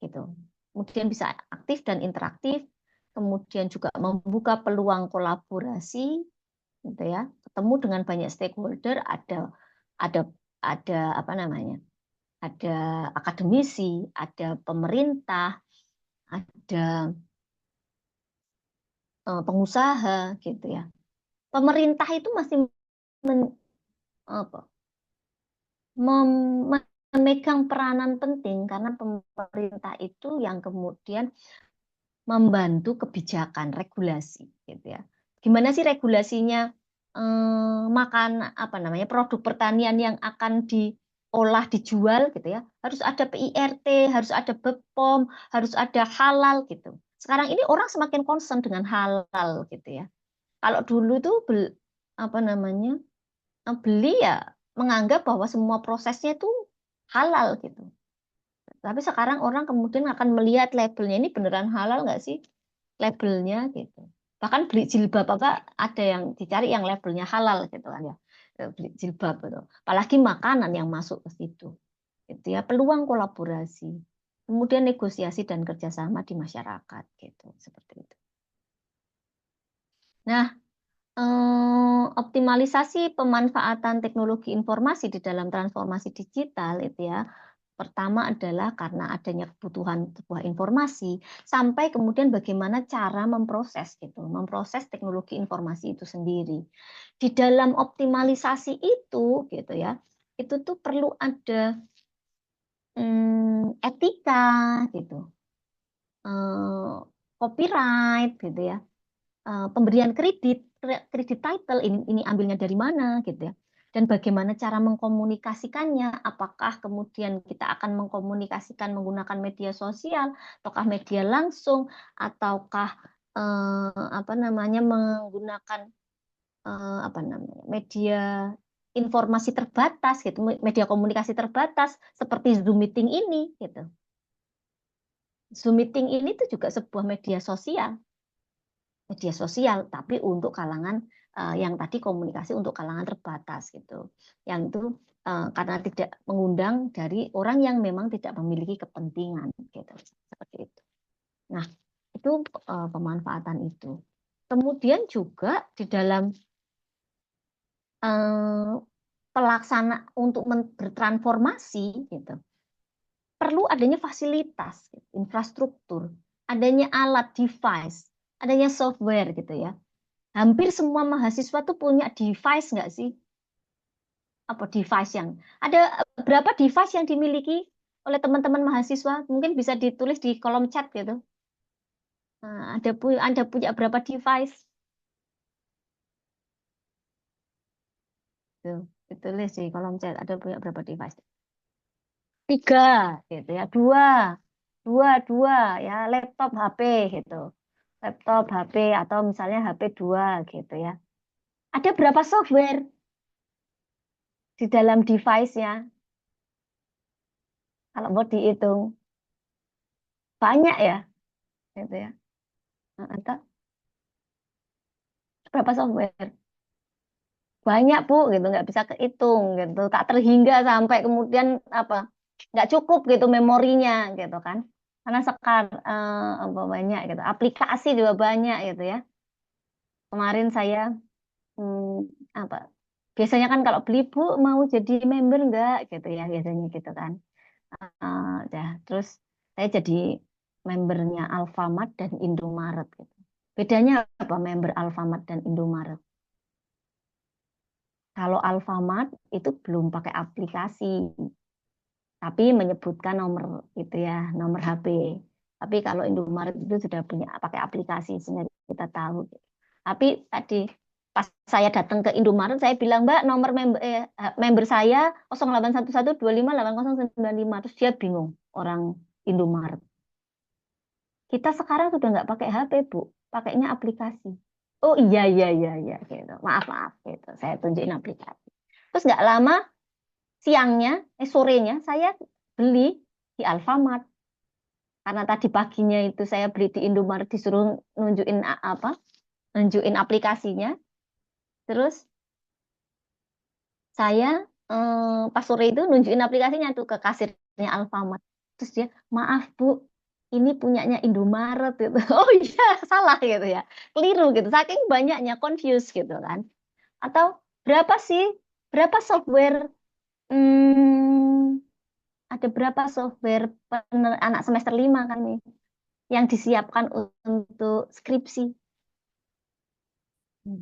gitu. Kemudian bisa aktif dan interaktif, kemudian juga membuka peluang kolaborasi gitu ya. Ketemu dengan banyak stakeholder, ada ada apa namanya? Ada akademisi, ada pemerintah, ada pengusaha gitu ya. Pemerintah itu masih men- apa, memegang peranan penting karena pemerintah itu yang kemudian membantu kebijakan regulasi gitu ya. Gimana sih regulasinya makan produk pertanian yang akan diolah dijual gitu ya. Harus ada PIRT, harus ada BPOM, harus ada halal gitu. Sekarang ini orang semakin concern dengan halal gitu ya. Kalau dulu tuh beli ya menganggap bahwa semua prosesnya itu halal gitu. Tapi sekarang orang kemudian akan melihat labelnya ini beneran halal nggak sih labelnya gitu. Bahkan beli jilbab apa ada yang dicari yang labelnya halal gitu kan ya. Beli jilbab gitu. Apalagi makanan yang masuk ke situ. Gitu ya, peluang kolaborasi. Kemudian negosiasi dan kerjasama di masyarakat gitu, seperti itu. Nah, optimalisasi pemanfaatan teknologi informasi di dalam transformasi digital itu ya. Pertama adalah karena adanya kebutuhan sebuah informasi, sampai kemudian bagaimana cara memproses gitu, memproses teknologi informasi itu sendiri. Di dalam optimalisasi itu gitu ya, itu tuh perlu ada etika gitu, copyright gitu ya, pemberian kredit title ini ambilnya dari mana gitu ya. Dan bagaimana cara mengkomunikasikannya? Apakah kemudian kita akan mengkomunikasikan menggunakan media sosial, ataukah media langsung, ataukah menggunakan media informasi terbatas gitu, media komunikasi terbatas seperti Zoom meeting ini gitu. Zoom meeting ini tuh juga sebuah media sosial, tapi untuk kalangan yang tadi komunikasi untuk kalangan terbatas gitu, yang itu karena tidak mengundang dari orang yang memang tidak memiliki kepentingan gitu, seperti itu. Nah, itu pemanfaatan itu. Kemudian juga di dalam pelaksana untuk bertransformasi gitu, perlu adanya fasilitas, infrastruktur, adanya alat device, adanya software gitu ya. Hampir semua mahasiswa tuh punya device nggak sih? Apa device yang ada berapa device yang dimiliki oleh teman-teman mahasiswa? Mungkin bisa ditulis di kolom chat gitu. Nah, Anda punya berapa device? Tuh, ditulis di kolom chat. Ada punya berapa device? 3, gitu ya. Dua ya laptop, HP gitu. laptop, HP, atau misalnya HP 2 gitu ya. Ada berapa software di dalam device-nya? Kalau mau dihitung, banyak ya, gitu ya. Atau berapa software? Banyak Bu, gitu, nggak bisa kehitung, gitu. Tak terhingga sampai kemudian apa? Nggak cukup gitu memorinya, gitu kan? Karena apa banyak gitu. Aplikasi juga banyak gitu ya. Kemarin saya apa? Biasanya kan kalau beli Bu mau jadi member nggak gitu ya biasanya gitu kan. Terus saya jadi membernya Alfamart dan Indomaret gitu. Bedanya apa member Alfamart dan Indomaret? Kalau Alfamart itu belum pakai aplikasi, tapi menyebutkan nomor itu ya, nomor HP. Tapi kalau Indomaret itu sudah punya pakai aplikasi sehingga kita tahu. Tapi tadi pas saya datang ke Indomaret saya bilang, "Mbak, nomor member saya 0811258095." Terus dia bingung, orang Indomaret. Kita sekarang sudah nggak pakai HP, Bu. Pakainya aplikasi. Oh iya, iya, iya, iya. Gitu. Maaf, maaf. Gitu. Saya tunjukin aplikasi. Terus nggak lama, siangnya, sorenya, saya beli di Alfamart. Karena tadi paginya itu saya beli di Indomaret, disuruh nunjukin apa? Nunjukin aplikasinya. Terus saya pas sore itu nunjukin aplikasinya tuh ke kasirnya Alfamart. Terus dia, "Maaf Bu, ini punyanya Indomaret." Gitu. Oh iya, salah gitu ya. Keliru gitu. Saking banyaknya confused gitu kan. Atau berapa sih? Berapa software ada berapa software anak semester 5 kan nih yang disiapkan untuk skripsi?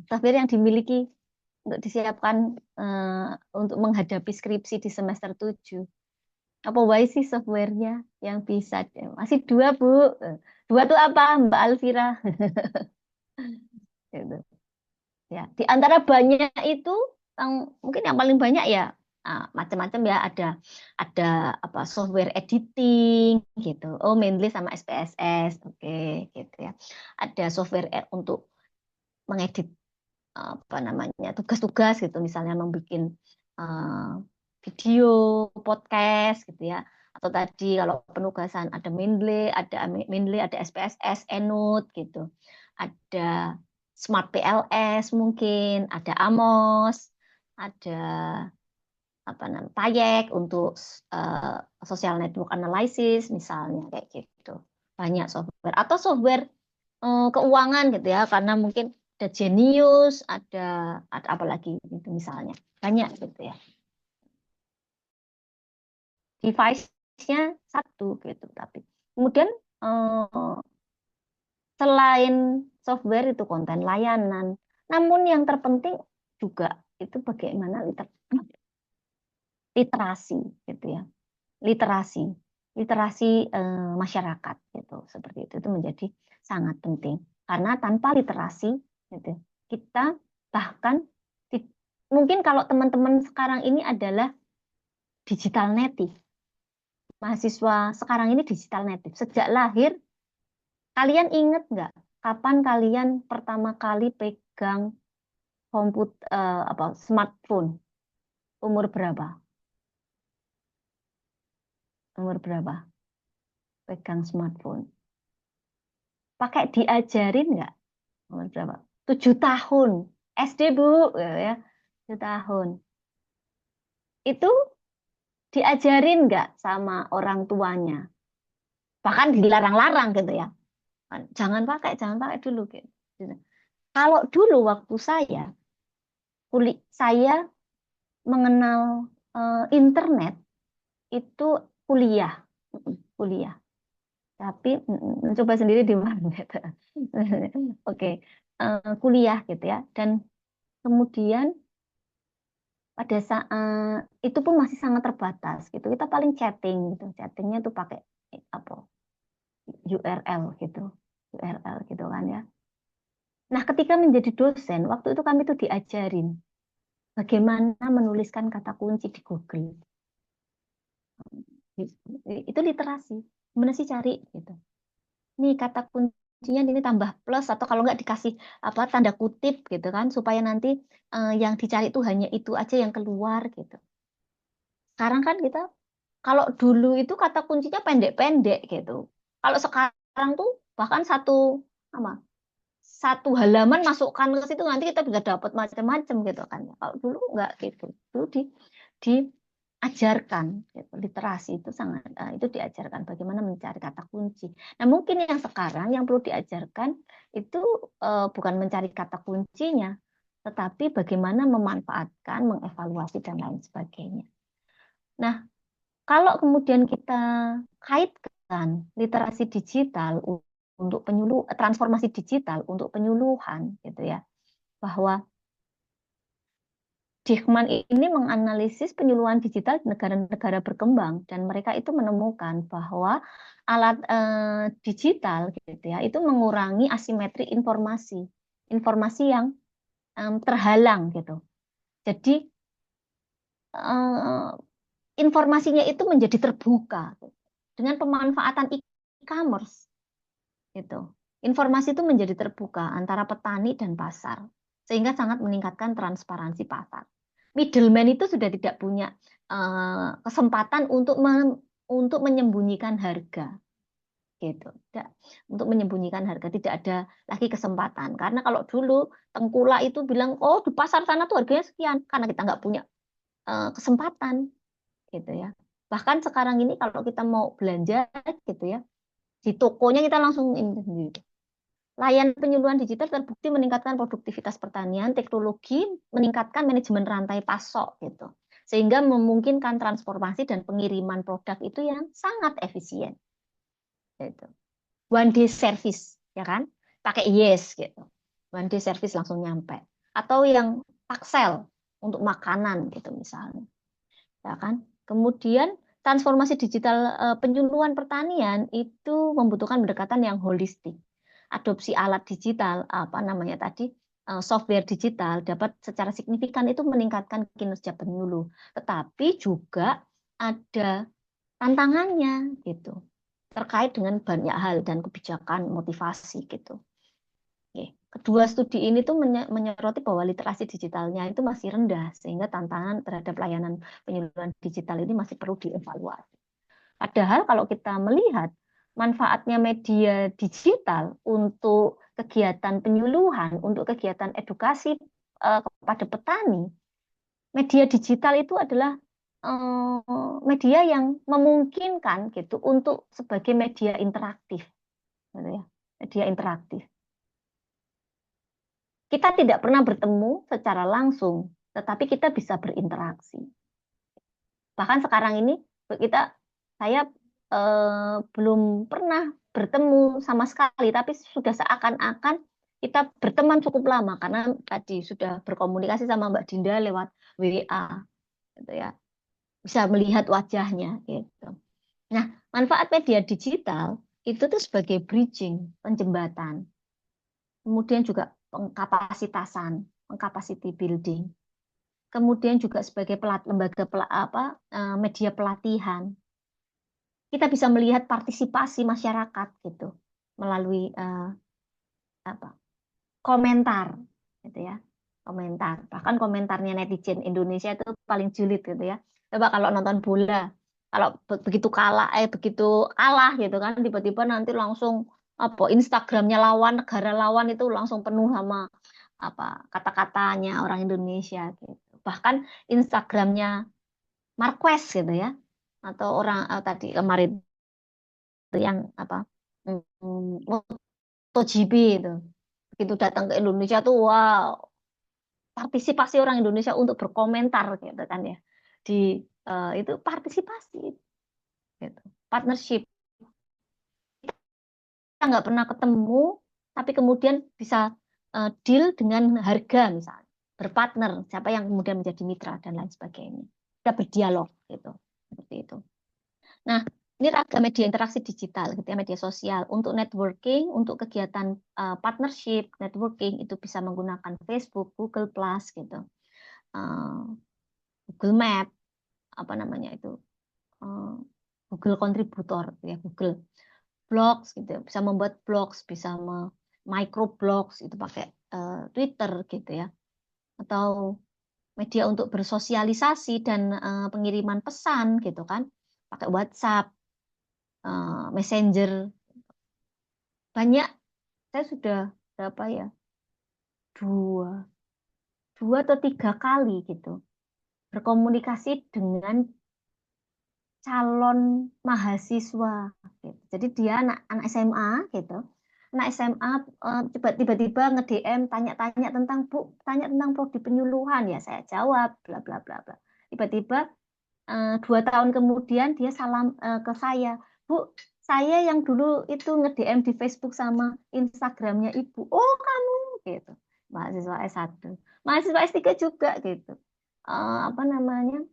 Software yang dimiliki untuk disiapkan untuk menghadapi skripsi di semester 7. Apa wae sih softwarenya yang bisa? Masih dua, Bu. Dua tuh apa, Mbak Alvira? Gitu. Ya, di antara banyak itu yang mungkin yang paling banyak ya macam-macam ya, ada apa software editing gitu. Oh, mainly sama SPSS. Oke, gitu ya. Ada software untuk mengedit apa namanya tugas-tugas gitu, misalnya membuat video podcast gitu ya, atau tadi kalau penugasan ada Mendeley, ada SPSS, Enut gitu, ada Smart PLS mungkin, ada Amos, ada apa namanya Payek untuk social network analysis misalnya kayak gitu. Banyak software atau software keuangan gitu ya, karena mungkin ada Genius, ada apa lagi gitu misalnya. Banyak gitu ya. Device-nya satu gitu tapi. Kemudian selain software itu konten layanan, namun yang terpenting juga itu bagaimana literasi gitu ya. Literasi, literasi masyarakat gitu, seperti itu menjadi sangat penting karena tanpa literasi gitu, kita bahkan mungkin kalau teman-teman sekarang ini adalah digital native, mahasiswa sekarang ini digital native sejak lahir. Kalian ingat nggak kapan kalian pertama kali pegang komputer apa smartphone? Umur berapa? Umur berapa pegang smartphone? Pakai diajarin nggak? Umur berapa? 7 tahun. SD, Bu. Ya, 7 tahun. Itu diajarin nggak sama orang tuanya? Bahkan dilarang-larang gitu ya. Jangan pakai dulu. Gitu. Kalau dulu waktu saya mengenal internet itu kuliah. Kuliah. Tapi coba sendiri di mana. Oke. Kuliah gitu ya. Dan kemudian pada saat itu pun masih sangat terbatas gitu. Kita paling chatting gitu. Chattingnya tuh pakai apa? URL gitu. URL gitu kan ya. Nah, ketika menjadi dosen, waktu itu kami tuh diajarin bagaimana menuliskan kata kunci di Google. Itu literasi. Gimana sih cari gitu. Nih kata kunci kuncinya ini tambah plus atau kalau nggak dikasih apa tanda kutip gitu kan supaya nanti yang dicari itu hanya itu aja yang keluar gitu. Sekarang kan kita kalau dulu itu kata kuncinya pendek-pendek gitu. Kalau sekarang tuh bahkan apa, satu halaman masukkan ke situ nanti kita bisa dapat macam-macam gitu kan. Kalau dulu nggak gitu. Dulu diajarkan gitu. Literasi itu sangat itu diajarkan bagaimana mencari kata kunci. Nah, mungkin yang sekarang yang perlu diajarkan itu bukan mencari kata kuncinya, tetapi bagaimana memanfaatkan, mengevaluasi dan lain sebagainya. Nah, kalau kemudian kita kaitkan literasi digital untuk transformasi digital untuk penyuluhan gitu ya, bahwa Diekman ini menganalisis penyuluhan digital di negara-negara berkembang dan mereka itu menemukan bahwa alat digital gitu ya itu mengurangi asimetri informasi, informasi yang terhalang gitu. Jadi informasinya itu menjadi terbuka dengan pemanfaatan e-commerce gitu. Informasi itu menjadi terbuka antara petani dan pasar sehingga sangat meningkatkan transparansi pasar. Middleman itu sudah tidak punya kesempatan untuk menyembunyikan harga gitu. Tidak, untuk menyembunyikan harga tidak ada lagi kesempatan karena kalau dulu tengkulak itu bilang oh di pasar sana tuh harganya sekian karena kita nggak punya kesempatan gitu ya. Bahkan sekarang ini kalau kita mau belanja gitu ya, di tokonya kita langsung ini sendiri. Layanan penyuluhan digital terbukti meningkatkan produktivitas pertanian, teknologi meningkatkan manajemen rantai pasok gitu. Sehingga memungkinkan transformasi dan pengiriman produk itu yang sangat efisien. Gitu. One day service, ya kan? Pakai Yes gitu. One day service langsung nyampe. Atau yang Paxel untuk makanan gitu misalnya. Ya kan? Kemudian transformasi digital penyuluhan pertanian itu membutuhkan pendekatan yang holistik. Adopsi alat digital, apa namanya tadi, software digital dapat secara signifikan itu meningkatkan kinerja penyuluh. Tetapi juga ada tantangannya gitu. Terkait dengan banyak hal dan kebijakan motivasi gitu. Kedua studi ini tuh menyoroti bahwa literasi digitalnya itu masih rendah sehingga tantangan terhadap layanan penyuluhan digital ini masih perlu dievaluasi. Padahal kalau kita melihat manfaatnya media digital untuk kegiatan penyuluhan, untuk kegiatan edukasi kepada petani, media digital itu adalah media yang memungkinkan gitu untuk sebagai media interaktif, gitu ya, media interaktif. Kita tidak pernah bertemu secara langsung, tetapi kita bisa berinteraksi. Bahkan sekarang ini saya belum pernah bertemu sama sekali, tapi sudah seakan-akan kita berteman cukup lama karena tadi sudah berkomunikasi sama Mbak Dinda lewat WA, gitu ya, bisa melihat wajahnya, gitu. Nah, manfaat media digital itu tuh sebagai bridging, penjembatan, kemudian juga pengkapasitasan, capacity building. Kemudian juga sebagai lembaga media pelatihan. Kita bisa melihat partisipasi masyarakat gitu melalui komentar gitu ya. Komentar. Bahkan komentarnya netizen Indonesia itu paling julid gitu ya. Coba kalau nonton bola, kalau begitu kalah gitu kan tiba-tiba nanti langsung Instagramnya lawan, negara lawan itu langsung penuh sama kata-katanya orang Indonesia gitu. Bahkan Instagramnya Marquez gitu ya, atau orang tadi kemarin itu yang MotoGP itu begitu datang ke Indonesia tuh wow, partisipasi orang Indonesia untuk berkomentar gitu kan ya, di itu partisipasi gitu, partnership. Kita nggak pernah ketemu tapi kemudian bisa deal dengan harga misalnya, berpartner siapa yang kemudian menjadi mitra dan lain sebagainya, kita berdialog gitu, seperti itu. Nah, ini ragam media interaksi digital, gitu ya, media sosial. Untuk networking, untuk kegiatan partnership, networking itu bisa menggunakan Facebook, Google Plus, gitu, Google Map, apa namanya itu, Google Contributor, ya Google. blogs gitu, bisa membuat blogs, bisa microblogs itu pakai Twitter gitu ya, atau media untuk bersosialisasi dan pengiriman pesan gitu kan, pakai WhatsApp, Messenger. Banyak, saya sudah berapa ya, dua, dua atau tiga kali gitu berkomunikasi dengan calon mahasiswa gitu. Jadi dia anak SMA gitu. Anak SMA tiba-tiba nge-DM tanya-tanya tentang tanya tentang prodi penyuluhan ya, saya jawab bla bla bla bla. Tiba-tiba 2 tahun kemudian dia salam ke saya, Bu, saya yang dulu itu nge-DM di Facebook sama Instagramnya Ibu. Oh, kamu gitu. Mahasiswa S1. Mahasiswa S3 juga gitu. Apa namanya?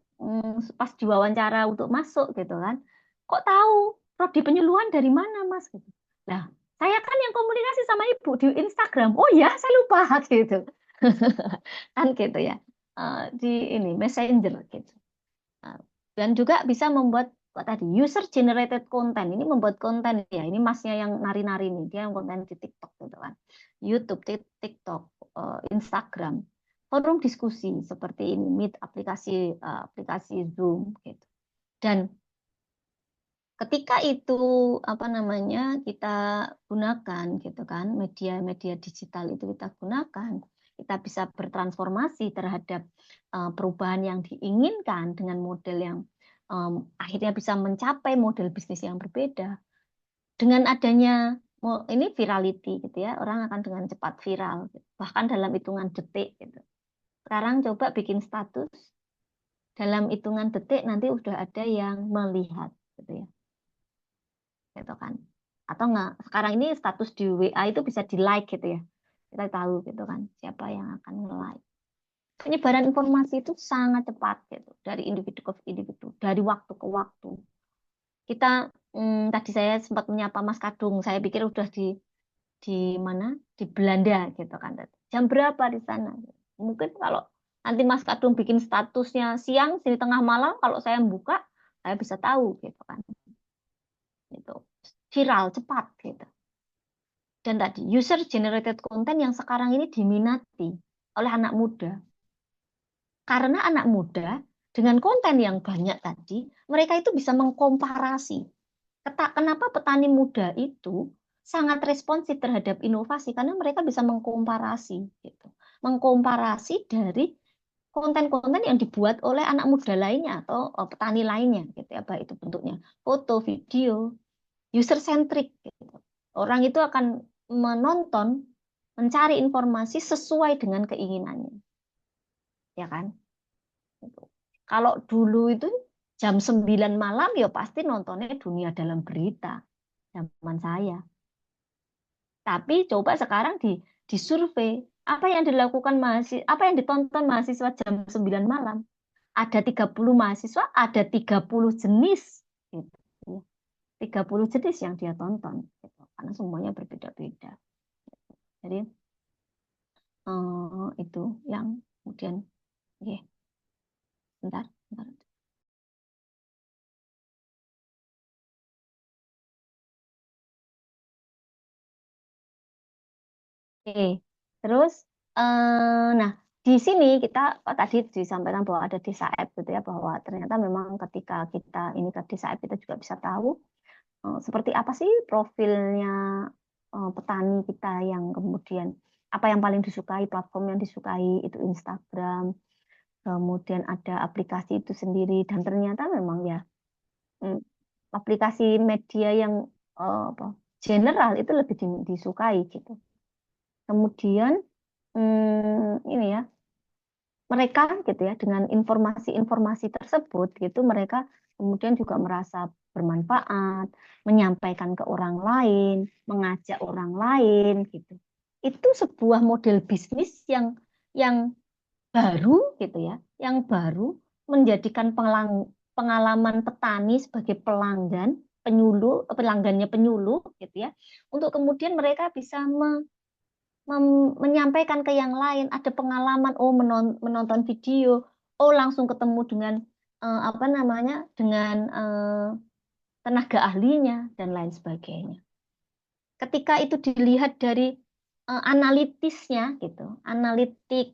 Pas diwawancara untuk masuk gitu kan. Kok tahu prodi penyuluhan dari mana, Mas gitu. Lah, saya kan yang komunikasi sama Ibu di Instagram. Oh ya, saya lupa gitu. Kan gitu ya. Di ini Messenger gitu. Nah, dan juga bisa membuat tadi user generated content. Ini membuat konten ya. Ini masnya yang nari-nari nih, dia yang konten di TikTok gitu kan. YouTube, TikTok, Instagram, forum diskusi seperti ini, Meet, aplikasi Zoom gitu. Dan ketika itu apa namanya kita gunakan gitu kan, media-media digital itu kita gunakan, kita bisa bertransformasi terhadap perubahan yang diinginkan dengan model yang akhirnya bisa mencapai model bisnis yang berbeda. Dengan adanya ini virality gitu ya, orang akan dengan cepat viral, bahkan dalam hitungan detik gitu. Sekarang coba bikin status, dalam hitungan detik nanti udah ada yang melihat gitu ya, gitu kan. Atau enggak, sekarang ini status di WA itu bisa di like gitu ya, kita tahu gitu kan siapa yang akan nge-like. Penyebaran informasi itu sangat cepat gitu, dari individu ke individu, dari waktu ke waktu. Kita tadi saya sempat menyapa Mas Kadung, saya pikir udah di mana, di Belanda gitu kan, jam berapa di sana. Mungkin kalau nanti Mas Kadung bikin statusnya siang, sini tengah malam, kalau saya buka saya bisa tahu gitu kan, itu viral cepat gitu. Dan tadi user generated content yang sekarang ini diminati oleh anak muda, karena anak muda dengan konten yang banyak tadi, mereka itu bisa mengkomparasi. Kenapa petani muda itu sangat responsif terhadap inovasi? Karena mereka bisa mengkomparasi, gitu. Mengkomparasi dari konten-konten yang dibuat oleh anak muda lainnya atau petani lainnya, gitu ya, baik itu bentuknya foto, video, user centric. Gitu. Orang itu akan menonton, mencari informasi sesuai dengan keinginannya, ya kan? Gitu. Kalau dulu itu jam 9 malam ya pasti nontonnya Dunia Dalam Berita zaman saya. Tapi coba sekarang di survei, apa yang ditonton mahasiswa jam 9 malam? Ada 30 mahasiswa, ada 30 jenis gitu. 30 jenis yang dia tonton gitu. Karena semuanya berbeda-beda. Jadi itu yang kemudian oke, bentar, bentar. Oke, terus nah di sini kita tadi disampaikan bahwa ada desa app gitu ya, bahwa ternyata memang ketika kita ini ke desa app kita juga bisa tahu seperti apa sih profilnya petani kita yang kemudian apa yang paling disukai, platform yang disukai itu Instagram, kemudian ada aplikasi itu sendiri dan ternyata memang ya mm, aplikasi media yang apa, general itu lebih disukai gitu. Kemudian ini ya mereka gitu ya dengan informasi-informasi tersebut gitu mereka kemudian juga merasa bermanfaat, menyampaikan ke orang lain, mengajak orang lain gitu. Itu sebuah model bisnis yang baru gitu ya, yang baru menjadikan pengalaman petani sebagai pelanggannya penyuluh gitu ya, untuk kemudian mereka bisa menyampaikan ke yang lain, ada pengalaman, oh menonton video, oh langsung ketemu dengan apa namanya, dengan tenaga ahlinya dan lain sebagainya. ketika itu dilihat dari analitisnya gitu, analitik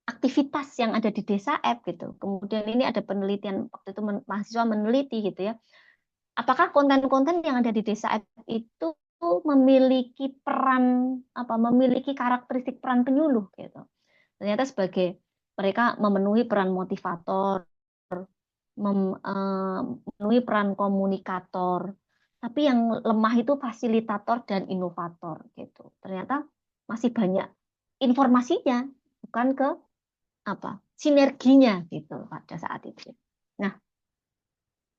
aktivitas yang ada di desa app gitu. Kemudian ini ada penelitian waktu itu mahasiswa meneliti gitu ya. Apakah konten-konten yang ada di desa app itu memiliki peran memiliki karakteristik peran penyuluh gitu. Ternyata sebagai mereka memenuhi peran motivator, memenuhi peran komunikator, tapi yang lemah itu fasilitator dan inovator gitu. Ternyata masih banyak informasinya, bukan ke sinerginya gitu pada saat itu. Nah,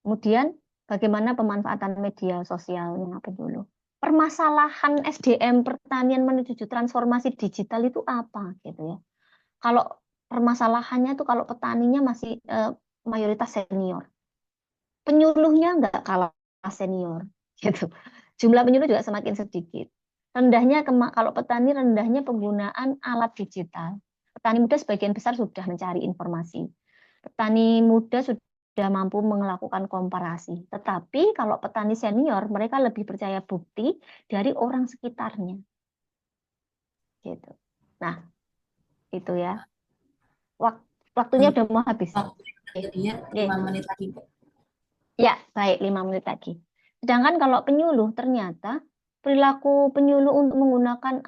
kemudian bagaimana pemanfaatan media sosialnya penyuluh? Permasalahan SDM pertanian menuju transformasi digital itu apa gitu ya? Kalau permasalahannya tuh kalau petaninya masih mayoritas senior, penyuluhnya nggak kalah senior gitu. Jumlah penyuluh juga semakin sedikit. Rendahnya kalau petani rendahnya penggunaan alat digital. Petani muda sebagian besar sudah mencari informasi. Petani muda sudah mampu melakukan komparasi. Tetapi kalau petani senior mereka lebih percaya bukti dari orang sekitarnya. Gitu. Nah, itu ya. Waktunya udah mau habis. Waktu yang terlihat 5 menit lagi, Bu. Ya, baik, 5 menit lagi. Sedangkan kalau penyuluh, ternyata perilaku penyuluh untuk menggunakan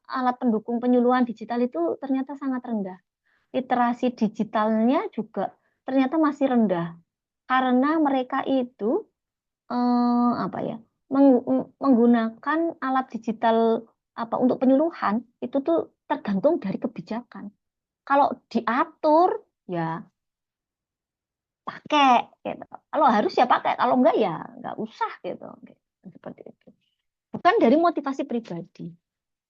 alat pendukung penyuluhan digital itu ternyata sangat rendah. Literasi digitalnya juga ternyata masih rendah. Karena mereka itu menggunakan alat digital untuk penyuluhan itu tuh tergantung dari kebijakan. Kalau diatur ya pakai gitu. Kalau harus ya pakai, kalau enggak ya enggak usah gitu. Seperti itu. Bukan dari motivasi pribadi.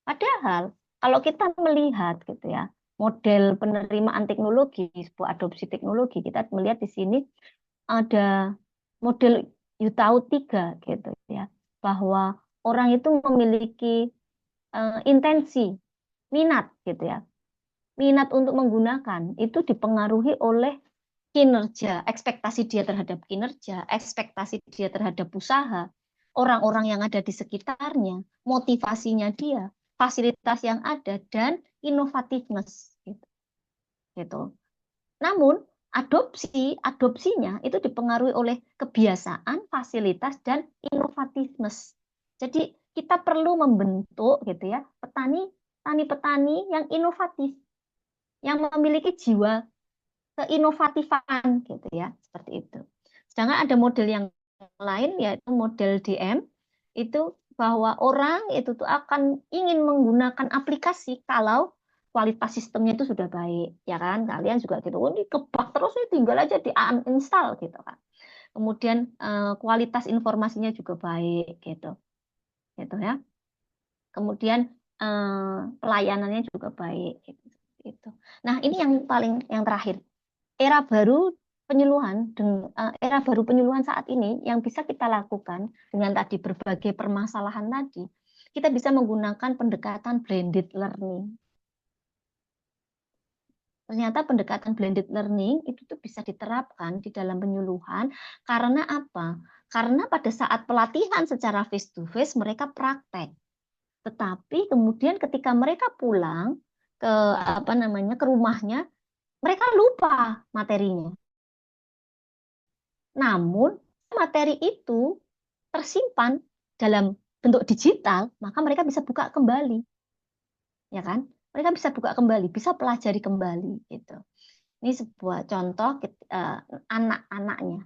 Padahal kalau kita melihat gitu ya, model penerimaan teknologi, sebuah adopsi teknologi, kita melihat di sini ada model Yutaut 3 gitu ya, bahwa orang itu memiliki intensi, minat gitu ya. Minat untuk menggunakan itu dipengaruhi oleh kinerja, ekspektasi dia terhadap kinerja, ekspektasi dia terhadap usaha, orang-orang yang ada di sekitarnya, motivasinya dia, fasilitas yang ada, dan inovativeness. Gitu. Namun, adopsinya itu dipengaruhi oleh kebiasaan, fasilitas, dan inovativeness. Jadi, kita perlu membentuk gitu ya petani-petani yang inovatif, yang memiliki jiwa keinovatifan gitu ya, seperti itu. Sedangkan ada model yang lain yaitu model DM itu bahwa orang itu tuh akan ingin menggunakan aplikasi kalau kualitas sistemnya itu sudah baik, ya kan? Kalian juga gitu, oh, ini kebak terus ini tinggal aja di uninstall gitu kan. Kemudian kualitas informasinya juga baik gitu ya. Kemudian pelayanannya juga baik gitu. Nah, ini yang terakhir era baru penyuluhan saat ini yang bisa kita lakukan dengan tadi berbagai permasalahan tadi, kita bisa menggunakan pendekatan blended learning. Ternyata pendekatan blended learning itu tuh bisa diterapkan di dalam penyuluhan karena apa? Karena pada saat pelatihan secara face to face mereka praktek. Tetapi kemudian ketika mereka pulang ke ke rumahnya, mereka lupa materinya. Namun materi itu tersimpan dalam bentuk digital, maka mereka bisa buka kembali, ya kan? Mereka bisa buka kembali, bisa pelajari kembali gitu. Ini sebuah contoh anak-anaknya.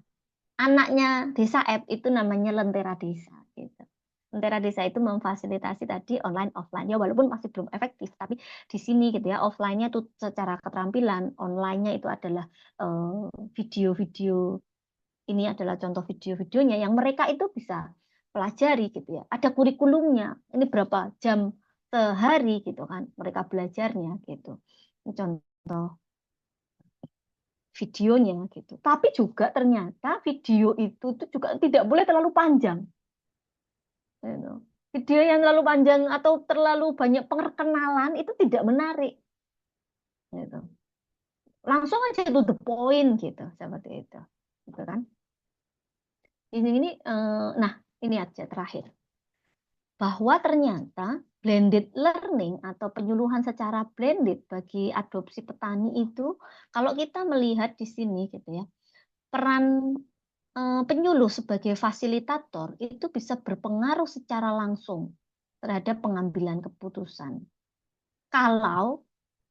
Anaknya desa app itu namanya Lentera Desa gitu. Lentera Desa itu memfasilitasi tadi online offline ya walaupun masih belum efektif tapi di sini gitu ya offline-nya itu secara keterampilan, online-nya itu adalah video-video. Ini adalah contoh video-videonya yang mereka itu bisa pelajari gitu ya. Ada kurikulumnya. Ini berapa jam sehari gitu kan mereka belajarnya gitu. Ini contoh videonya gitu. Tapi juga ternyata video itu tuh juga tidak boleh terlalu panjang. Gitu. Video yang terlalu panjang atau terlalu banyak perkenalan itu tidak menarik. Gitu. Langsung aja to the point gitu, seperti itu. Gitu kan? Nah ini aja terakhir. bahwa ternyata blended learning atau penyuluhan secara blended bagi adopsi petani itu, kalau kita melihat di sini gitu ya, peran penyuluh sebagai fasilitator itu bisa berpengaruh secara langsung terhadap pengambilan keputusan. Kalau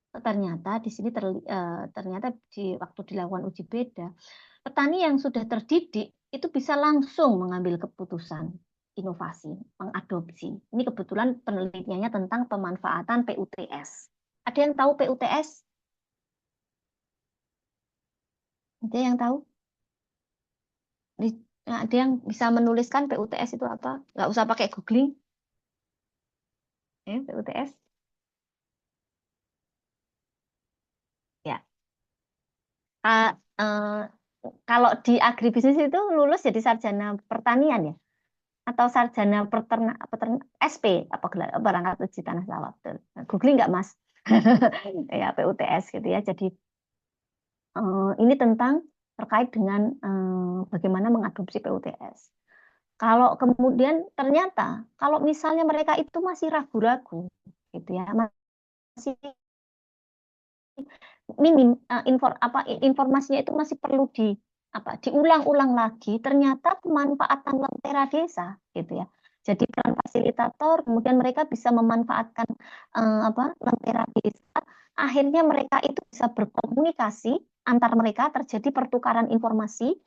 ternyata di sini ternyata di waktu dilakukan uji beda, petani yang sudah terdidik itu bisa langsung mengambil keputusan inovasi, mengadopsi. Ini kebetulan penelitiannya tentang pemanfaatan PUTS. Ada yang tahu PUTS? Ada yang tahu? Ada yang bisa menuliskan PUTS itu apa? Nggak usah pakai googling. PUTS. Ya. Kalau di agribisnis itu lulus jadi sarjana pertanian ya? Atau sarjana peternak SP apa gelar perangkat uji tanah sawah. Googling nggak Mas? Ya PUTS gitu ya. Jadi ini tentang terkait dengan bagaimana mengadopsi PUTS. Kalau kemudian ternyata kalau misalnya mereka itu masih ragu-ragu gitu ya, masih minim informasinya itu masih perlu diulang-ulang lagi, ternyata pemanfaatan lentera desa gitu ya. Jadi peran fasilitator, kemudian mereka bisa memanfaatkan lentera desa, akhirnya mereka itu bisa berkomunikasi antar mereka, terjadi pertukaran informasi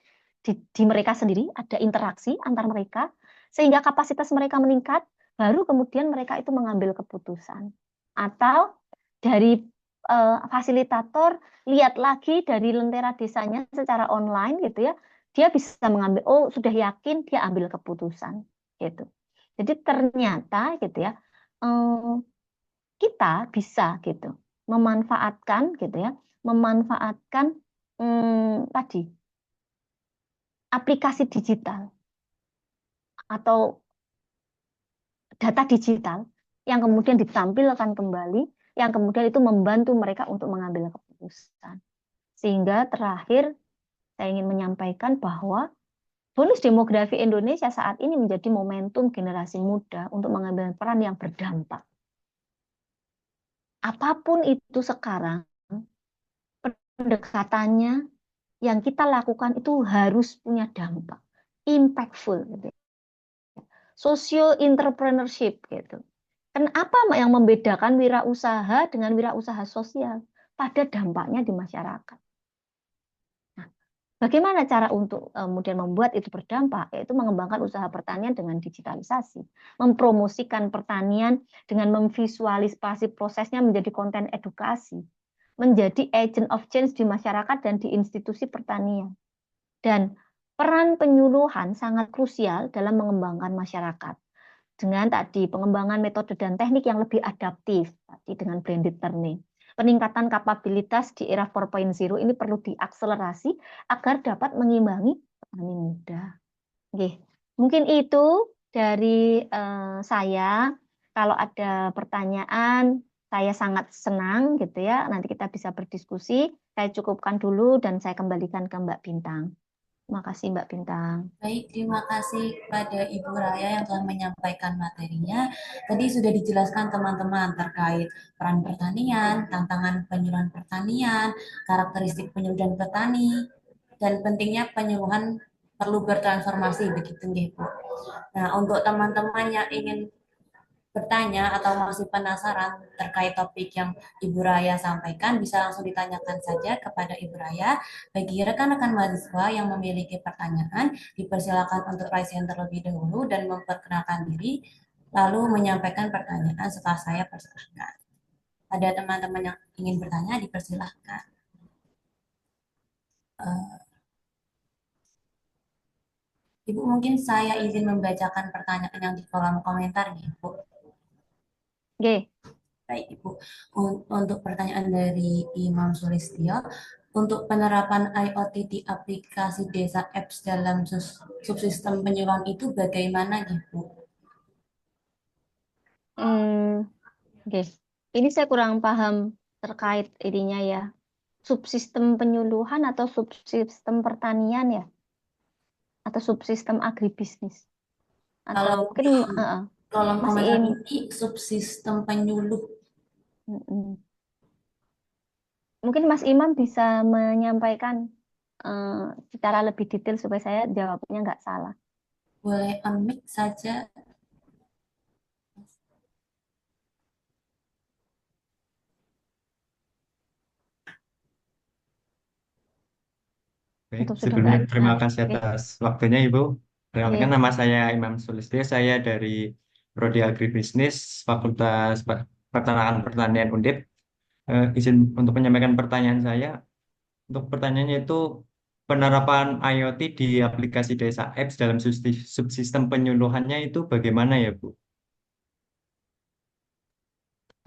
di mereka sendiri, ada interaksi antar mereka, sehingga kapasitas mereka meningkat, baru kemudian mereka itu mengambil keputusan. Atau dari fasilitator lihat lagi dari lentera desanya secara online gitu ya, dia bisa mengambil, oh sudah yakin, dia ambil keputusan gitu. Jadi ternyata gitu ya, kita bisa gitu memanfaatkan gitu ya, memanfaatkan tadi aplikasi digital atau data digital yang kemudian ditampilkan kembali, yang kemudian itu membantu mereka untuk mengambil keputusan. Sehingga terakhir saya ingin menyampaikan bahwa bonus demografi Indonesia saat ini menjadi momentum generasi muda untuk mengambil peran yang berdampak. Apapun itu sekarang, pendekatannya yang kita lakukan itu harus punya dampak, impactful gitu. Social entrepreneurship gitu. Kenapa yang membedakan wirausaha dengan wirausaha sosial? Pada dampaknya di masyarakat. Bagaimana cara untuk kemudian membuat itu berdampak? Yaitu mengembangkan usaha pertanian dengan digitalisasi, mempromosikan pertanian dengan memvisualisasi prosesnya menjadi konten edukasi, menjadi agent of change di masyarakat dan di institusi pertanian. Dan peran penyuluhan sangat krusial dalam mengembangkan masyarakat. Dengan tadi pengembangan metode dan teknik yang lebih adaptif, tadi dengan blended learning. Peningkatan kapabilitas di era 4.0 ini perlu diakselerasi agar dapat mengimbangi petani muda. Oke, mungkin itu dari saya. Kalau ada pertanyaan, saya sangat senang gitu ya. Nanti kita bisa berdiskusi. Saya cukupkan dulu dan saya kembalikan ke Mbak Bintang. Terima kasih Mbak Bintang. Baik, terima kasih kepada Ibu Raya yang telah menyampaikan materinya. Tadi sudah dijelaskan teman-teman terkait peran pertanian, tantangan penyuluhan pertanian, karakteristik penyuluh dan petani, dan pentingnya penyuluhan perlu bertransformasi, begitu nggih, Bu. Nah, untuk teman-teman yang ingin bertanya atau masih penasaran terkait topik yang Ibu Raya sampaikan, bisa langsung ditanyakan saja kepada Ibu Raya. Bagi rekan-rekan mahasiswa yang memiliki pertanyaan, dipersilakan untuk raise hand terlebih dahulu dan memperkenalkan diri, lalu menyampaikan pertanyaan setelah saya persilahkan. Ada teman-teman yang ingin bertanya, dipersilahkan. Ibu, mungkin saya izin membacakan pertanyaan yang di kolom komentar, Ibu. Oke. Baik, Ibu. Untuk pertanyaan dari Imam Sulistyo, untuk penerapan IoT di aplikasi desa apps dalam subsistem penyuluhan itu bagaimana, Ibu? Oke. Ini saya kurang paham terkait ininya ya. Subsistem penyuluhan atau subsistem pertanian ya? Atau subsistem agribisnis? Atau Kalau mungkin Kolom Mas komentar Im, ini subsistem penyuluh. mm-mm. Mungkin Mas Imam bisa menyampaikan eh, secara lebih detail supaya saya jawabnya nggak salah. Boleh unmute saja. Baik, Untuk sudah nggak sebelumnya ada. terima kasih Oke. atas waktunya Ibu. Perkenalkan Oke. nama saya Imam Sulistyo, saya dari Prodi Agribisnis Fakultas Peternakan Pertanian Undip. Izin untuk menyampaikan pertanyaan saya. Untuk pertanyaannya itu penerapan IoT di aplikasi desa apps dalam subsistem penyuluhannya itu bagaimana ya Bu?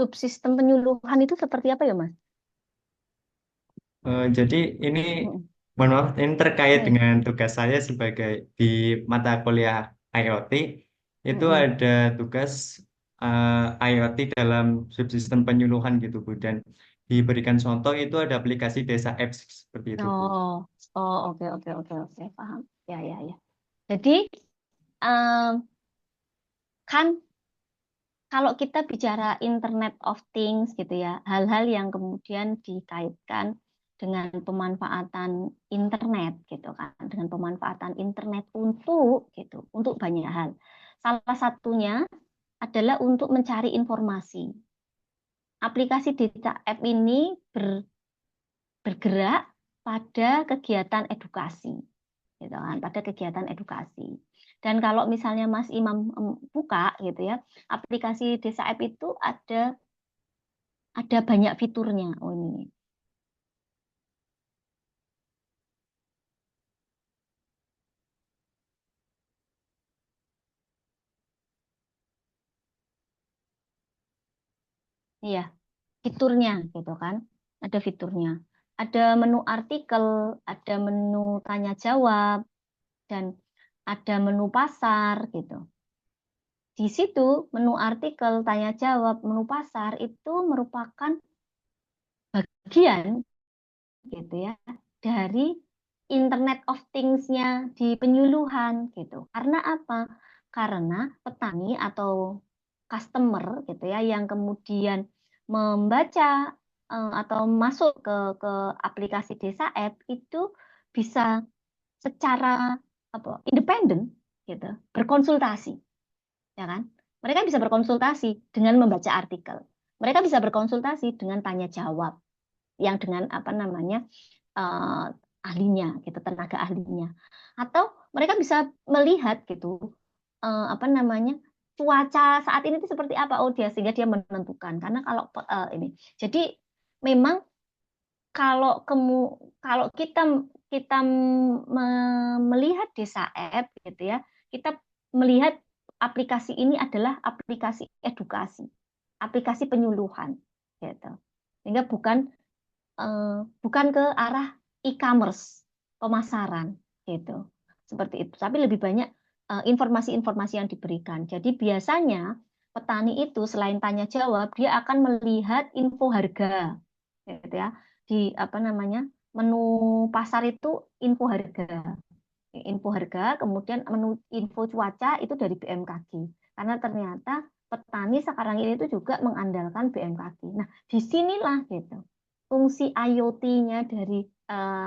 Subsistem penyuluhan itu seperti apa ya, Mas? Jadi ini Mm-mm. mohon maaf, ini terkait Nih. dengan tugas saya sebagai di mata kuliah IoT itu Mm-mm. ada tugas IoT dalam subsistem penyuluhan gitu Bu, dan diberikan contoh itu ada aplikasi desa apps seperti itu Bu. Oh, oh, oke, oke, oke, oke, paham. Ya, ya, ya. Jadi, em, kan kalau kita bicara Internet of Things gitu ya, hal-hal yang kemudian dikaitkan dengan pemanfaatan internet gitu kan, dengan pemanfaatan internet untuk banyak hal. Salah satunya adalah untuk mencari informasi. Aplikasi data app ini bergerak pada kegiatan edukasi, gitu kan, pada kegiatan edukasi. Dan kalau misalnya Mas Imam buka gitu ya, aplikasi Desa App itu ada banyak fiturnya. Oh ini, iya fiturnya gitu kan, ada fiturnya. Ada menu artikel, ada menu tanya jawab, dan ada menu pasar gitu. Di situ menu artikel, tanya jawab, menu pasar itu merupakan bagian gitu ya dari Internet of Things-nya di penyuluhan gitu. Karena apa? Karena petani atau customer gitu ya yang kemudian membaca atau masuk ke aplikasi Desa App itu bisa secara apa independen gitu berkonsultasi, ya kan? Mereka bisa berkonsultasi dengan membaca artikel. Mereka bisa berkonsultasi dengan tanya jawab yang dengan apa namanya eh, ahlinya gitu, tenaga ahlinya. Atau mereka bisa melihat gitu apa namanya cuaca saat ini itu seperti apa, oh dia sehingga dia menentukan. Karena kalau ini jadi memang kalau kalau kita kita melihat Desa App gitu ya, kita melihat aplikasi ini adalah aplikasi edukasi, aplikasi penyuluhan gitu. Sehingga bukan ke arah e-commerce, pemasaran gitu. Seperti itu. Tapi lebih banyak informasi-informasi yang diberikan. Jadi biasanya petani itu selain tanya jawab, dia akan melihat info harga gitu ya. Di apa namanya? Menu pasar itu info harga, kemudian menu info cuaca itu dari BMKG. Karena ternyata petani sekarang ini itu juga mengandalkan BMKG. Nah, disinilah gitu fungsi IoT-nya dari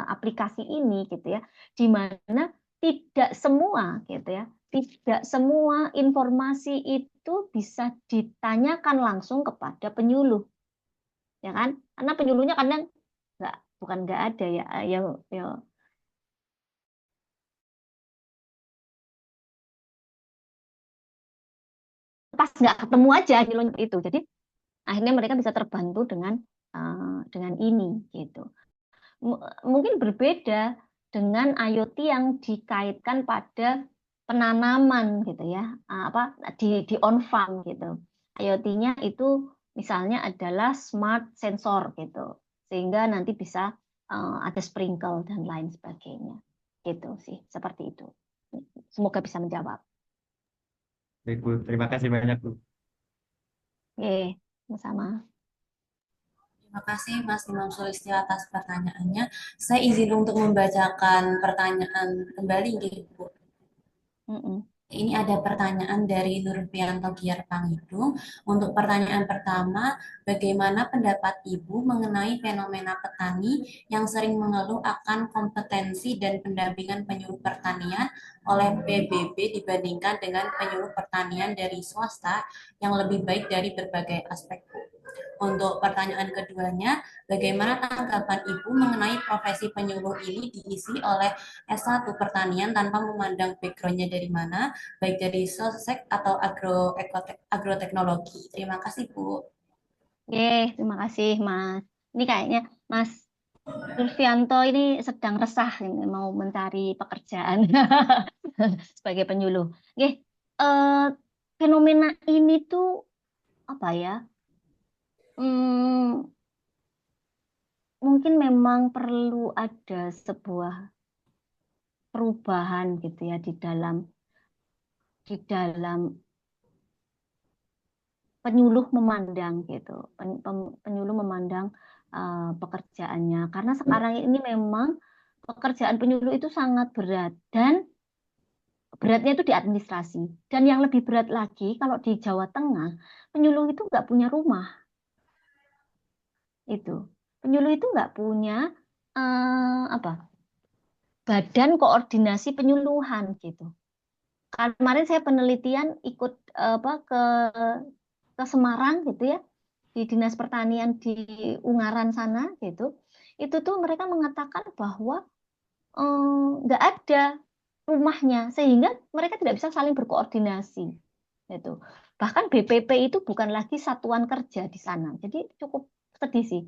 aplikasi ini gitu ya, di mana tidak semua gitu ya, tidak semua informasi itu bisa ditanyakan langsung kepada penyuluh, ya kan? Karena penyuluhnya kadang nggak bukan nggak ada ya, ya, ya pas nggak ketemu aja itu. Jadi akhirnya mereka bisa terbantu dengan ini gitu. Mungkin berbeda dengan IoT yang dikaitkan pada penanaman gitu ya, apa di on farm gitu. IoT-nya itu misalnya adalah smart sensor gitu, sehingga nanti bisa ada sprinkle dan lain sebagainya. Gitu sih, seperti itu. Semoga bisa menjawab. Baik Bu, terima kasih banyak Bu. Oke, sama-sama. Terima kasih Mas Imam Sulistyo atas pertanyaannya. Saya izin untuk membacakan pertanyaan kembali, Bu. Mm-mm. Ini ada pertanyaan dari Nurfianto Giar Pangidung. Untuk pertanyaan pertama, bagaimana pendapat Ibu mengenai fenomena petani yang sering mengeluh akan kompetensi dan pendampingan penyuluh pertanian oleh PBB dibandingkan dengan penyuluh pertanian dari swasta yang lebih baik dari berbagai aspek? Untuk pertanyaan keduanya, bagaimana tanggapan Ibu mengenai profesi penyuluh ini diisi oleh S1 Pertanian tanpa memandang background-nya dari mana, baik dari sosek atau agroteknologi. Terima kasih, Bu. Terima kasih Mas. Ini kayaknya Mas Nurfianto ini sedang resah ini, mau mencari pekerjaan sebagai penyuluh. Eh, fenomena ini tuh apa ya? Hmm, mungkin memang perlu ada sebuah perubahan gitu ya di dalam penyuluh memandang gitu, penyuluh memandang pekerjaannya. Karena sekarang ini memang pekerjaan penyuluh itu sangat berat dan beratnya itu di administrasi. Dan yang lebih berat lagi kalau di Jawa Tengah penyuluh itu nggak punya rumah itu. Penyuluh itu nggak punya apa badan koordinasi penyuluhan gitu. Kemarin saya penelitian ikut ke Semarang gitu ya, di Dinas Pertanian di Ungaran sana gitu. Itu tuh mereka mengatakan bahwa nggak ada rumahnya sehingga mereka tidak bisa saling berkoordinasi gitu. Bahkan BPP itu bukan lagi satuan kerja di sana. Jadi cukup sedih sih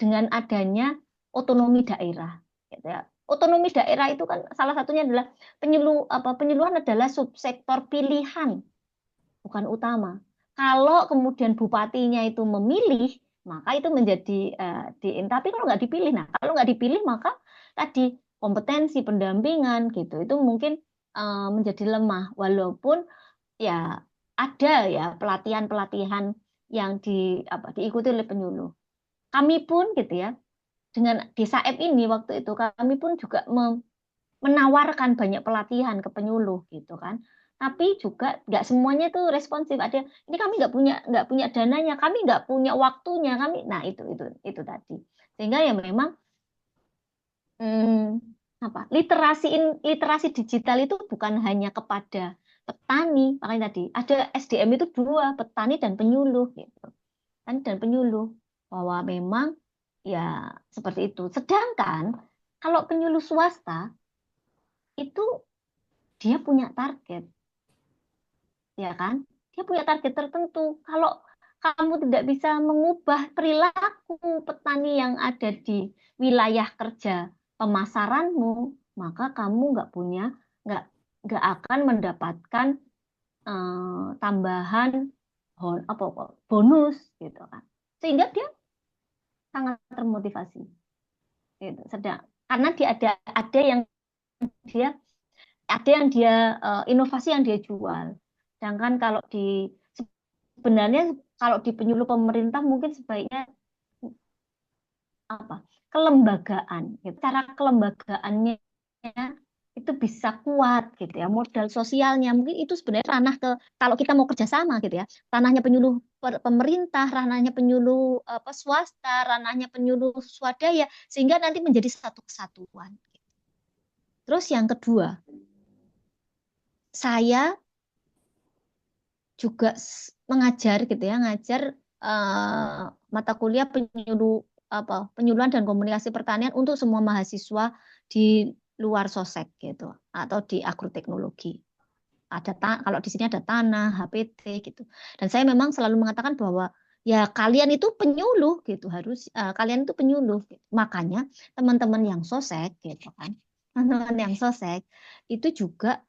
dengan adanya otonomi daerah gitu ya. Otonomi daerah itu kan salah satunya adalah penyuluhan adalah subsektor pilihan, bukan utama. Kalau kemudian bupatinya itu memilih, maka itu menjadi tapi kalau nggak dipilih, nah kalau nggak dipilih maka tadi kompetensi pendampingan gitu itu mungkin menjadi lemah. Walaupun ya ada ya pelatihan-pelatihan yang diikuti oleh penyuluh. Kami pun gitu ya dengan Desa App ini waktu itu kami pun juga menawarkan banyak pelatihan ke penyuluh gitu kan. Tapi juga nggak semuanya itu responsif. Ada ini kami nggak punya dananya, kami nggak punya waktunya, kami. Nah itu tadi. Sehingga ya memang literasi digital itu bukan hanya kepada petani, makanya tadi ada SDM itu dua, petani dan penyuluh gitu. Petani dan penyuluh bahwa memang ya seperti itu. Sedangkan kalau penyuluh swasta itu dia punya target, ya kan? Dia punya target tertentu. Kalau kamu tidak bisa mengubah perilaku petani yang ada di wilayah kerja pemasaranmu, maka kamu nggak nggak akan mendapatkan tambahan bonus gitu kan. Sehingga dia sangat termotivasi. Gitu. Karena dia dia ada yang dia inovasi yang dia jual. Sedangkan sebenarnya kalau di penyuluh pemerintah mungkin sebaiknya kelembagaan, gitu. Cara kelembagaannya itu bisa kuat gitu ya, modal sosialnya mungkin itu sebenarnya ranah kalau kita mau kerjasama gitu ya, ranahnya penyuluh pemerintah, ranahnya penyuluh swasta, ranahnya penyuluh swadaya, sehingga nanti menjadi satu kesatuan. Terus yang kedua, saya juga mengajar gitu ya, ngajar mata kuliah penyuluhan dan komunikasi pertanian untuk semua mahasiswa di luar sosek gitu atau di agroteknologi. Kalau di sini ada tanah, HPT gitu. Dan saya memang selalu mengatakan bahwa ya kalian itu penyuluh gitu, kalian itu penyuluh. Gitu. Makanya teman-teman yang sosek gitu kan, teman-teman yang sosek itu juga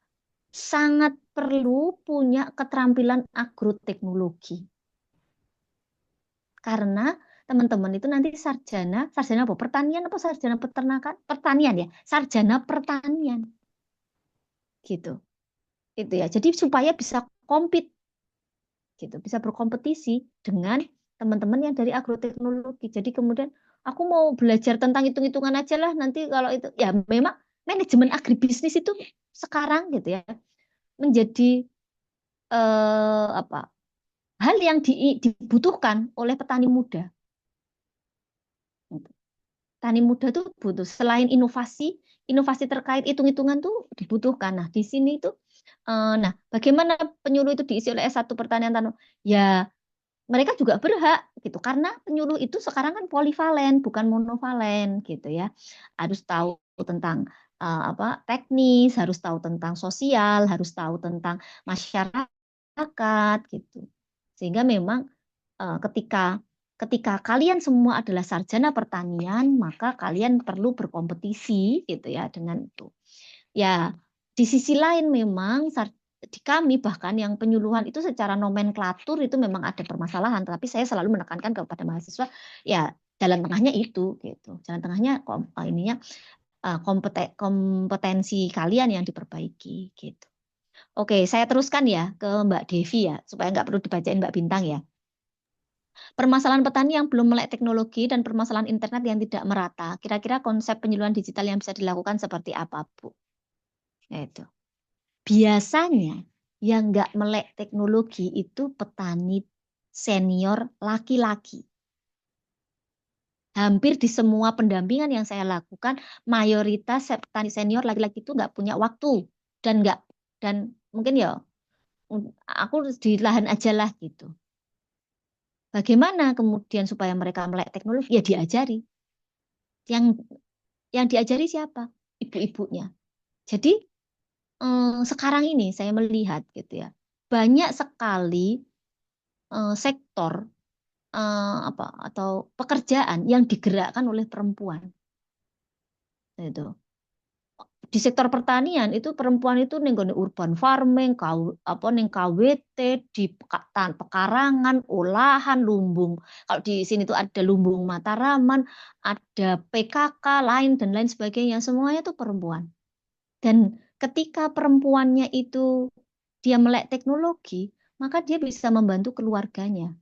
sangat perlu punya keterampilan agroteknologi. Karena teman-teman itu nanti sarjana apa? Pertanian apa sarjana peternakan? Pertanian ya, sarjana pertanian. Gitu. Itu ya. Jadi supaya bisa compete gitu, bisa berkompetisi dengan teman-teman yang dari agroteknologi. Jadi kemudian aku mau belajar tentang hitung-hitungan aja lah nanti kalau itu ya memang manajemen agribisnis itu sekarang gitu ya menjadi hal yang dibutuhkan oleh petani muda. Petani muda tuh butuh, selain inovasi terkait hitung-hitungan tuh dibutuhkan. Nah, di sini tuh, nah bagaimana penyuluh itu diisi oleh S1 Pertanian Tanaman? Ya, mereka juga berhak gitu, karena penyuluh itu sekarang kan polivalen, bukan monovalen gitu ya. Harus tahu tentang teknis, harus tahu tentang sosial, harus tahu tentang masyarakat gitu. Sehingga memang ketika kalian semua adalah sarjana pertanian, maka kalian perlu berkompetisi gitu ya dengan itu. Ya, di sisi lain memang di kami bahkan yang penyuluhan itu secara nomenklatur itu memang ada permasalahan, tapi saya selalu menekankan kepada mahasiswa ya jalan tengahnya itu gitu. Jalan tengahnya kompetensi kalian yang diperbaiki gitu. Oke, saya teruskan ya ke Mbak Devi ya, supaya nggak perlu dibacain Mbak Bintang ya. Permasalahan petani yang belum melek teknologi dan permasalahan internet yang tidak merata. Kira-kira konsep penyuluhan digital yang bisa dilakukan seperti apa, Bu? Itu. Biasanya yang nggak melek teknologi itu petani senior laki-laki. Hampir di semua pendampingan yang saya lakukan, mayoritas petani senior laki-laki itu nggak punya waktu dan mungkin ya aku di lahan aja lah gitu. Bagaimana kemudian supaya mereka melek teknologi? Ya diajari. Yang diajari siapa? Ibu-ibunya. Jadi sekarang ini saya melihat gitu ya, banyak sekali sektor atau pekerjaan yang digerakkan oleh perempuan. Itu. Di sektor pertanian itu perempuan itu nenggone urban farming, ning KWT, di pekarangan, olahan, lumbung. Kalau di sini tuh ada lumbung Mataraman, ada PKK lain dan lain sebagainya, semuanya tuh perempuan. Dan ketika perempuannya itu dia melek teknologi, maka dia bisa membantu keluarganya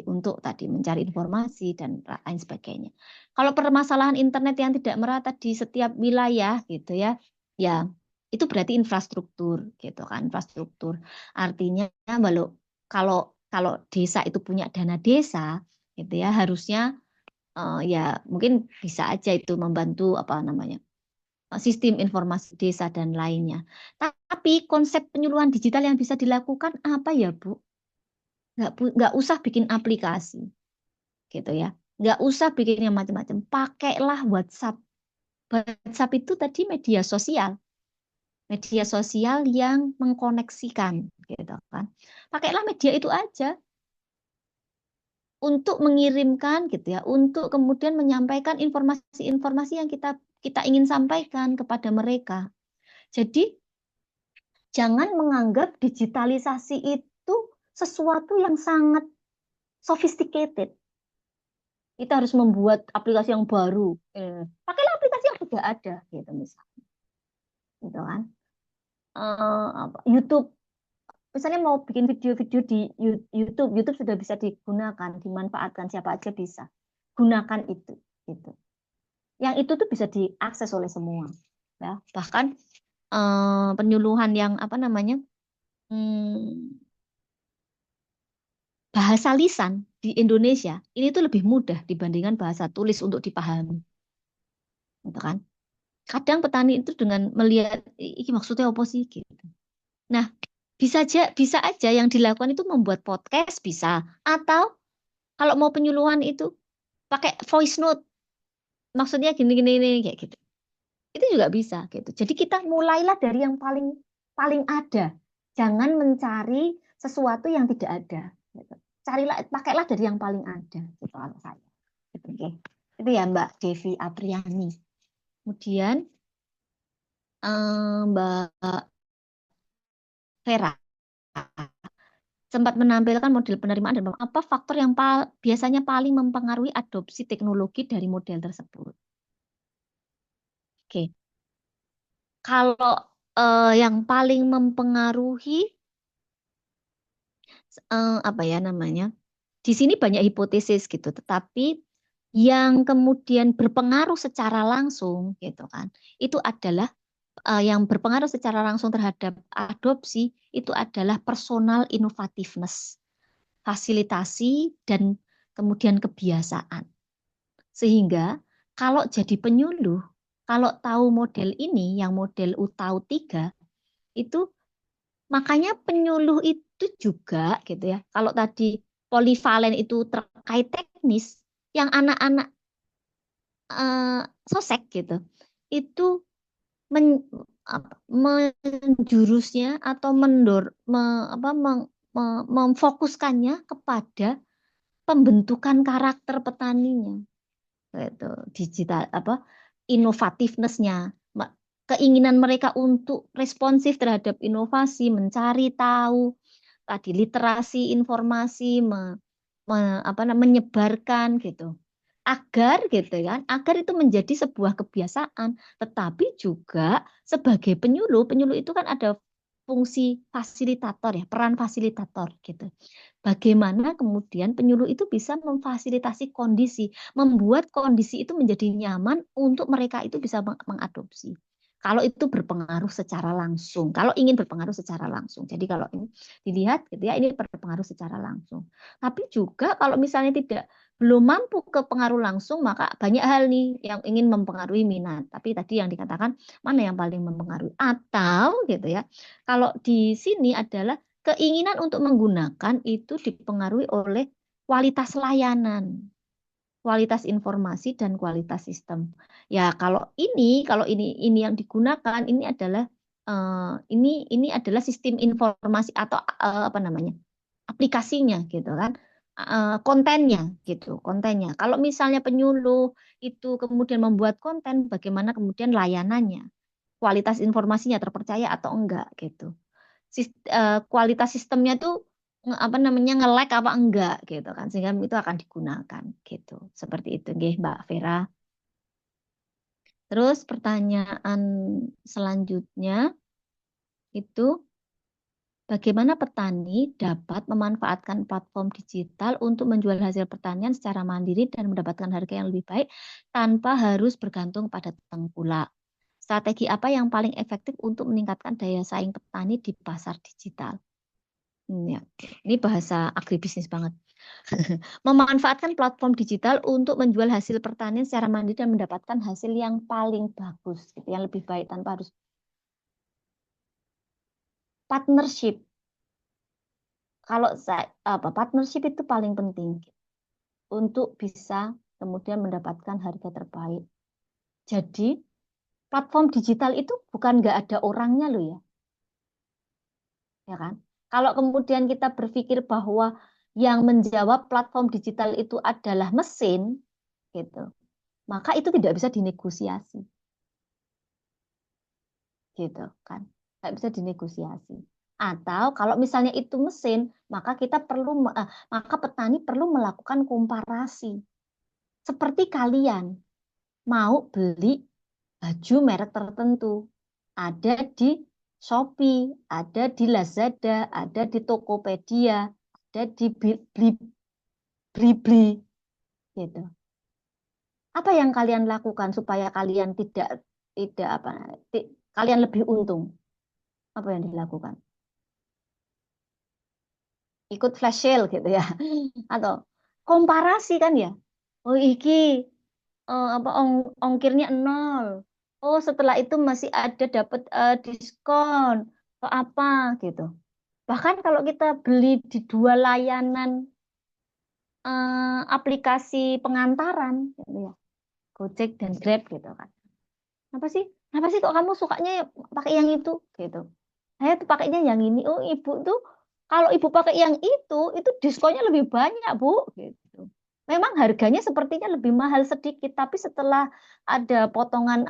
untuk mencari informasi dan lain sebagainya. Kalau permasalahan internet yang tidak merata di setiap wilayah gitu ya, ya itu berarti infrastruktur gitu kan, infrastruktur. Artinya kalau desa itu punya dana desa gitu ya, harusnya ya mungkin bisa aja itu membantu sistem informasi desa dan lainnya. Tapi konsep penyuluhan digital yang bisa dilakukan apa ya, Bu? Nggak usah bikin aplikasi gitu ya, nggak usah bikin yang macam-macam, pakailah WhatsApp. WhatsApp itu tadi media sosial yang mengkoneksikan gitu kan, pakailah media itu aja untuk mengirimkan gitu ya, untuk kemudian menyampaikan informasi-informasi yang kita ingin sampaikan kepada mereka. Jadi jangan menganggap digitalisasi itu sesuatu yang sangat sophisticated. Kita harus membuat aplikasi yang baru. Pakailah aplikasi yang sudah ada, gitu misalnya. Gitu kan. YouTube, misalnya mau bikin video-video di YouTube sudah bisa digunakan, dimanfaatkan, siapa aja bisa. Gunakan itu. Gitu. Yang itu tuh bisa diakses oleh semua. Ya. Bahkan penyuluhan yang bahasa lisan di Indonesia ini tuh lebih mudah dibandingkan bahasa tulis untuk dipahami, gitu kan? Kadang petani itu dengan melihat ini maksudnya apa sih gitu. Nah, bisa aja yang dilakukan itu membuat podcast bisa, atau kalau mau penyuluhan itu pakai voice note, maksudnya gini kayak gitu. Itu juga bisa gitu. Jadi kita mulailah dari yang paling ada, jangan mencari sesuatu yang tidak ada. Gitu. Pakailah dari yang paling ada, gitu kalau saya. Oke. Itu ya Mbak Devi Apriani. Kemudian Mbak Vera sempat menampilkan model penerimaan dan apa faktor yang biasanya paling mempengaruhi adopsi teknologi dari model tersebut. Oke. Kalau yang paling mempengaruhi di sini banyak hipotesis gitu, tetapi yang kemudian berpengaruh secara langsung gitu kan, itu adalah yang berpengaruh secara langsung terhadap adopsi itu adalah personal innovativeness, fasilitasi, dan kemudian kebiasaan. Sehingga kalau jadi penyuluh, kalau tahu model ini, yang model UTAU 3, itu makanya penyuluh itu juga gitu ya. Kalau tadi polivalen itu terkait teknis, yang anak-anak sosek gitu, itu menjurusnya atau memfokuskannya kepada pembentukan karakter petaninya, gitu. Digital innovativeness-nya, keinginan mereka untuk responsif terhadap inovasi, mencari tahu, tadi literasi informasi, menyebarkan gitu. Agar gitu kan, agar itu menjadi sebuah kebiasaan, tetapi juga sebagai penyuluh, penyuluh itu kan ada fungsi fasilitator ya, peran fasilitator gitu. Bagaimana kemudian penyuluh itu bisa memfasilitasi kondisi, membuat kondisi itu menjadi nyaman untuk mereka itu bisa mengadopsi. Kalau itu berpengaruh secara langsung, kalau ingin berpengaruh secara langsung. Jadi kalau ini dilihat gitu ya, ini berpengaruh secara langsung. Tapi juga kalau misalnya belum mampu ke pengaruh langsung, maka banyak hal nih yang ingin mempengaruhi minat. Tapi tadi yang dikatakan mana yang paling mempengaruhi? Atau gitu ya, kalau di sini adalah keinginan untuk menggunakan itu dipengaruhi oleh kualitas layanan, kualitas informasi, dan kualitas sistem. Ya kalau ini yang digunakan ini adalah ini adalah sistem informasi atau apa namanya, aplikasinya gitu kan, kontennya. Kalau misalnya penyuluh itu kemudian membuat konten, bagaimana kemudian layanannya, kualitas informasinya terpercaya atau enggak gitu. Kualitas sistemnya tuh apa namanya, nge-lag apa enggak gitu kan, sehingga itu akan digunakan gitu. Seperti itu nggih Mbak Vera. Terus pertanyaan selanjutnya itu, bagaimana petani dapat memanfaatkan platform digital untuk menjual hasil pertanian secara mandiri dan mendapatkan harga yang lebih baik tanpa harus bergantung pada tengkulak? Strategi apa yang paling efektif untuk meningkatkan daya saing petani di pasar digital? Ya, ini bahasa agribisnis banget. Memanfaatkan platform digital untuk menjual hasil pertanian secara mandiri dan mendapatkan hasil yang paling bagus, gitu, yang lebih baik tanpa harus partnership. Kalau partnership itu paling penting untuk bisa kemudian mendapatkan harga terbaik. Jadi platform digital itu bukan nggak ada orangnya loh ya kan? Kalau kemudian kita berpikir bahwa yang menjawab platform digital itu adalah mesin, gitu, maka itu tidak bisa dinegosiasi, gitu kan? Nggak bisa dinegosiasi. Atau kalau misalnya itu mesin, maka maka petani perlu melakukan komparasi. Seperti kalian mau beli baju merek tertentu, ada di Shopee, ada di Lazada, ada di Tokopedia, ada di Blibli, gitu. Apa yang kalian lakukan supaya kalian tidak kalian lebih untung? Apa yang dilakukan? Ikut flash sale gitu ya, atau komparasi kan ya? Oh iki ongkirnya 0. Oh setelah itu masih ada dapat diskon atau apa gitu. Bahkan kalau kita beli di dua layanan aplikasi pengantaran gitu ya, Gojek dan Grab gitu kan. Kenapa sih? Kenapa sih kok kamu sukanya pakai yang itu gitu? Saya tuh pakainya yang ini. Oh, ibu tuh kalau ibu pakai yang itu diskonnya lebih banyak, Bu, gitu. Memang harganya sepertinya lebih mahal sedikit, tapi setelah ada potongan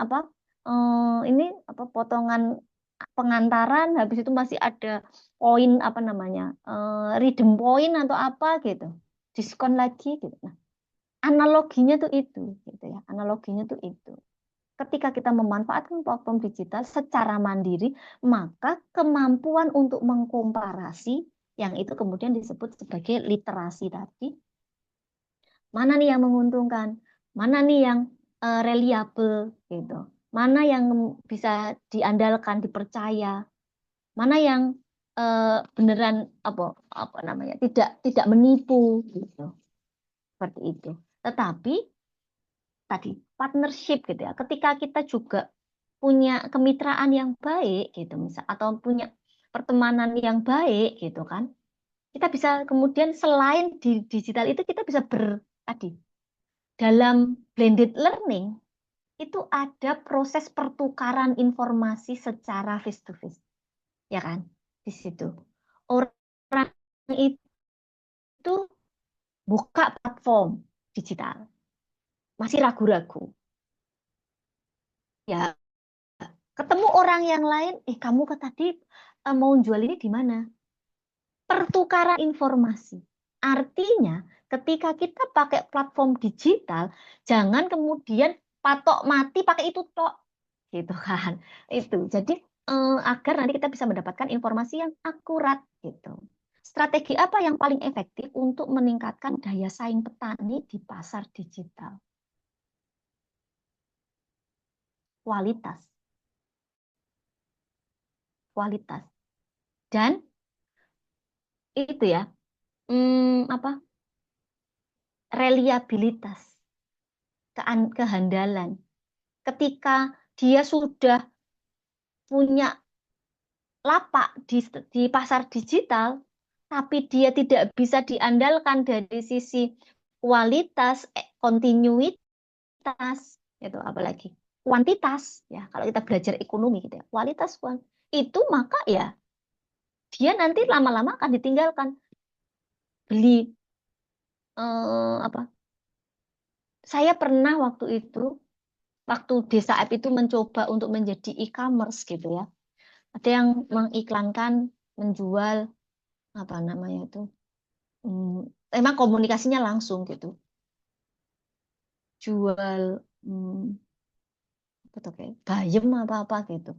ini potongan pengantaran, habis itu masih ada poin apa namanya, redeem point atau apa gitu, diskon lagi gitu. Nah, analoginya tuh itu, gitu ya. Analoginya tuh itu. Ketika kita memanfaatkan platform digital secara mandiri, maka kemampuan untuk mengkomparasi, yang itu kemudian disebut sebagai literasi tadi, mana nih yang menguntungkan, mana nih yang reliable gitu. mana yang bisa diandalkan, dipercaya, mana yang beneran apa namanya tidak menipu gitu, seperti itu. Tetapi tadi partnership gitu ya, ketika kita juga punya kemitraan yang baik gitu misal, atau punya pertemanan yang baik gitu kan, kita bisa kemudian selain di digital itu kita bisa tadi dalam blended learning itu ada proses pertukaran informasi secara face to face, ya kan? Di situ orang itu buka platform digital masih ragu-ragu, ya ketemu orang yang lain, kamu tadi mau jual ini di mana? Pertukaran informasi. Artinya, ketika kita pakai platform digital, jangan kemudian patok mati pakai itu tok, gitu kan? Itu. Jadi agar nanti kita bisa mendapatkan informasi yang akurat, gitu. Strategi apa yang paling efektif untuk meningkatkan daya saing petani di pasar digital? Kualitas, kualitas, dan itu ya, apa? Reliabilitas, kehandalan. Ketika dia sudah punya lapak di pasar digital, tapi dia tidak bisa diandalkan dari sisi kualitas, kontinuitas, itu apalagi kuantitas ya. Kalau kita belajar ekonomi gitu ya, kualitas itu maka ya dia nanti lama-lama akan ditinggalkan. Beli apa? Saya pernah waktu Desa App itu mencoba untuk menjadi e-commerce gitu ya. Ada yang mengiklankan, menjual apa namanya itu, emang komunikasinya langsung gitu, jual kayak bayam apa gitu.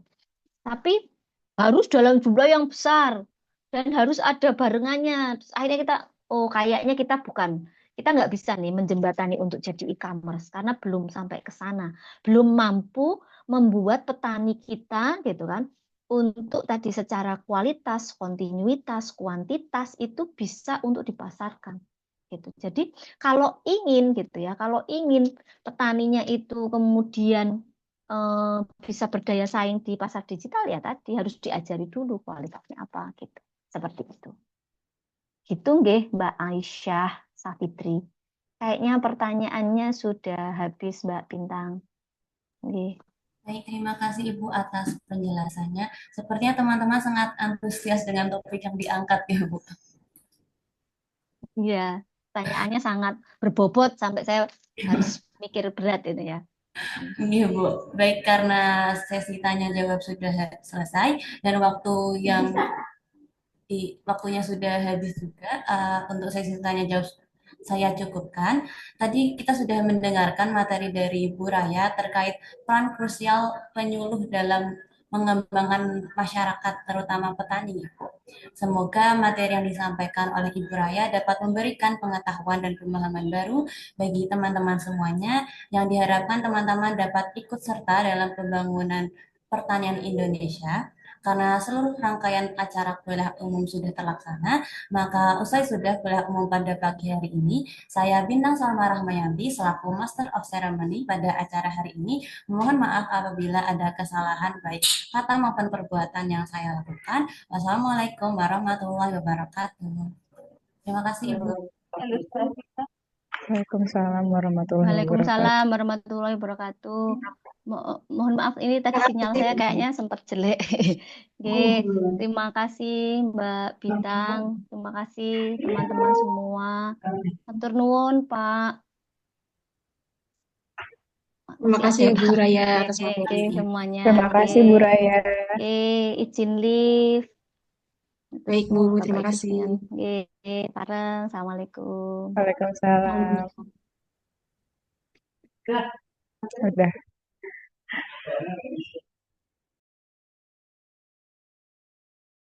Tapi harus dalam jumlah yang besar dan harus ada barengannya. Terus akhirnya kayaknya kita nggak bisa nih menjembatani untuk jadi e-commerce karena belum sampai ke sana, belum mampu membuat petani kita gitu kan untuk tadi secara kualitas, kontinuitas, kuantitas itu bisa untuk dipasarkan gitu. Jadi kalau ingin gitu ya, kalau ingin petaninya itu kemudian bisa berdaya saing di pasar digital ya tadi harus diajari dulu kualitasnya apa gitu. Seperti itu. Gitu nggih Mbak Aisyah Safitri. Kayaknya pertanyaannya sudah habis Mbak Bintang. Nggih. Baik, terima kasih Ibu atas penjelasannya. Sepertinya teman-teman sangat antusias dengan topik yang diangkat ya Bu. Iya, pertanyaannya sangat berbobot sampai saya harus mikir berat itu ya. Iya Bu, baik karena sesi tanya jawab sudah selesai dan waktunya sudah habis juga, untuk sesi tanya jawab saya cukupkan. Tadi kita sudah mendengarkan materi dari Bu Raya terkait peran krusial penyuluh dalam mengembangkan masyarakat, terutama petani, Ibu. Semoga materi yang disampaikan oleh Ibu Raya dapat memberikan pengetahuan dan pemahaman baru bagi teman-teman semuanya, yang diharapkan teman-teman dapat ikut serta dalam pembangunan pertanian Indonesia. Karena seluruh rangkaian acara kuliah umum sudah terlaksana, maka usai sudah kuliah umum pada pagi hari ini, saya Bintang Salma Rahmayanti selaku Master of Ceremony pada acara hari ini, mohon maaf apabila ada kesalahan baik kata maupun perbuatan yang saya lakukan. Wassalamualaikum warahmatullahi wabarakatuh. Terima kasih Ibu. Waalaikumsalam warahmatullahi wabarakatuh. Waalaikumsalam warahmatullahi wabarakatuh. Mohon maaf ini tadi sinyal saya kayaknya sempat jelek. Oke, terima kasih Mbak Bintang, terima kasih teman-teman semua. Hatur nuwun Pak. Terima Masih kasih ada ya Bu Pak. Raya Oke, atas materinya. semuanya. Terima kasih Bu Raya. Oke, izin live. Baik Bu, Bapak terima Ibu kasih. sekalian. Oke, bareng. Assalamualaikum. Waalaikumsalam. Udah.